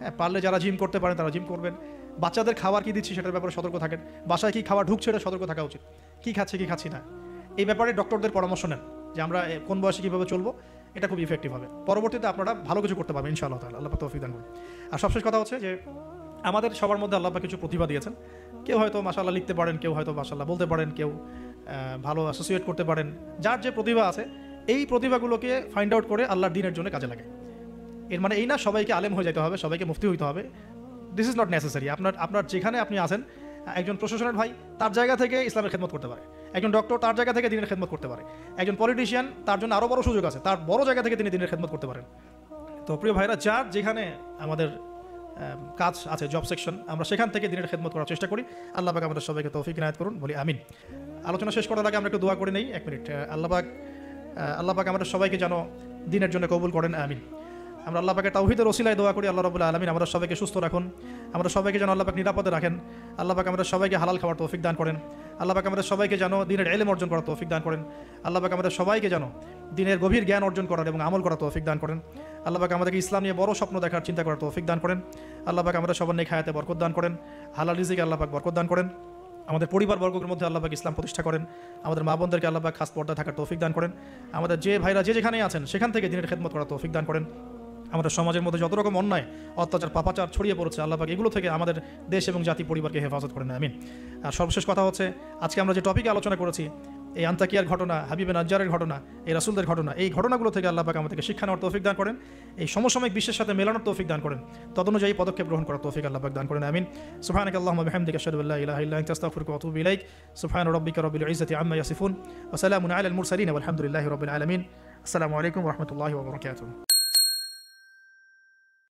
হ্যাঁ, পারলে যারা জিম করতে পারেন তারা জিম করবেন। বাচ্চাদের খাবার কী দিচ্ছি সেটার ব্যাপারে সতর্ক থাকেন। বাসায় কী খাবার ঢুকছে এটা সতর্ক থাকা উচিত। কী খাচ্ছে কী খাচ্ছি না এই ব্যাপারে ডক্টরদের পরামর্শ নেন যে আমরা কোন বয়সে কীভাবে চলবো, এটা খুব ইফেক্টিভ হবে। পরবর্তীতে আপনারা ভালো কিছু করতে পারবেন ইনশাআল্লাহ তাআলা, আল্লাহ পাক তৌফিক দান করুন। আর সবশেষ কথা হচ্ছে যে আমাদের সবার মধ্যে আল্লাহ পাক কিছু প্রতিভা দিয়েছেন। কেউ হয়তো মাশাআল্লাহ লিখতে পারেন, কেউ হয়তো মাশাআল্লাহ বলতে পারেন, কেউ ভালো অ্যাসোসিয়েট করতে পারেন। যার যে প্রতিভা আছে এই প্রতিভাগুলোকে ফাইন্ড আউট করে আল্লাহর দ্বীনের জন্য কাজে লাগে। এর মানে এই না সবাইকে আলেম হয়ে যেতে হবে, সবাইকে মুফতি হইতে হবে। This is not necessary. আপনার যেখানে আপনি আছেন, একজন প্রশাসনের ভাই তার জায়গা থেকে ইসলামের খেদমত করতে পারে, একজন ডক্টর তার জায়গা থেকে দিনের খেদমত করতে পারে, একজন পলিটিশিয়ান তার জন্য আরও বড় সুযোগ আছে, তার বড় জায়গা থেকে তিনি দিনের খেদমত করতে পারেন। তো প্রিয় ভাইরা, যার যেখানে আমাদের কাজ আছে, জব সেকশন, আমরা সেখান থেকে দিনের খেদমত করার চেষ্টা করি। আল্লাহ পাক আমাদের সবাইকে তৌফিক ইনায়াত করুন, বলি আমিন। আলোচনা শেষ করার আগে আমরা একটু দোয়া করে নেই, 1 মিনিট। আল্লাহ পাক আমাদের সবাইকে যেন দিনের জন্য কবুল করেন, আমিন। আমরা আল্লাহ পাকের তাওহীদের ওসিলায় দোয়া করি, আল্লাহ রাব্বুল আলামিন আমাদের সবাইকে সুস্থ রাখুন, আমরা সবাইকে যেন আল্লাহ পাক নিরাপদে রাখেন। আল্লাহ পাক আমাদের সবাইকে হালাল খাওয়ার তৌফিক দান করেন। আল্লাহ পাক আমাদের সবাইকে যেন দিনের ইলম অর্জন করার তৌফিক দান করেন। আল্লাহ পাক আমাদের সবাইকে যেন দিনের গভীর জ্ঞান অর্জন করার এবং আমল করার তৌফিক দান করেন। আল্লাহ পাক আমাদেরকে ইসলাম নিয়ে বড় স্বপ্ন দেখার, চিন্তা করার তৌফিক দান করেন। আল্লাহ পাক আমাদের সবার নেক হায়াতে বরকত দান করেন, হালাল রিজিকে আল্লাহ পাক বরকত দান করেন। আমাদের পরিবারবর্গের মধ্যে আল্লাহ পাক ইসলাম প্রতিষ্ঠা করেন। আমাদের মা বোনদেরকে আল্লাহ পাক খাস পর্দা থাকার তৌফিক দান করেন। আমাদের যে ভাইরা যেখানেই আছেন সেখান থেকে দিনের খেদমত করার তৌফিক দান করেন। আমাদের সমাজের মধ্যে যত রকম অন্যায়, অত্যাচার, পাপাচার ছড়িয়ে পড়েছে, আল্লাহ পাক এগুলো থেকে আমাদের দেশ এবং জাতি পরিবারকে হেফাজত করেন, আমিন। আর সর্বশেষ কথা হচ্ছে, আজকে আমরা যে টপিকে আলোচনা করেছি, এই আন্তাকিয়ার ঘটনা, হাবিবে নাজ্জারের ঘটনা, এই রাসূলদের ঘটনা, এই ঘটনাগুলো থেকে আল্লাহ পাক আমাদেরকে শিক্ষা নেওয়ার তৌফিক দান করেন, এই সমসাময়িক বিশ্বের সাথে মেলানোর তৌফিক দান করেন, তদনুযায়ী পদক্ষেপ গ্রহণ করার তৌফিক আল্লাহ পাক দান করেন, আমিন। সুবহানাকাল্লাহুম্মা বিহামদিকা আশহাদু আল্লা ইলাহা ইল্লা আনতা আস্তাগফিরুকা ওয়া আতুবু ইলাইক। সুবহানা রাব্বিকা রাব্বিল ইজ্জাতি আম্মা ইয়াসিফুন ওয়া সালামুন আলাল মুরসালিন ওয়ালহামদুলিল্লাহি রাব্বিল আলামিন। আসসালামু আলাইকুম ওয়া রাহমাতুল্লাহি ওয়া বারাকাতুহু।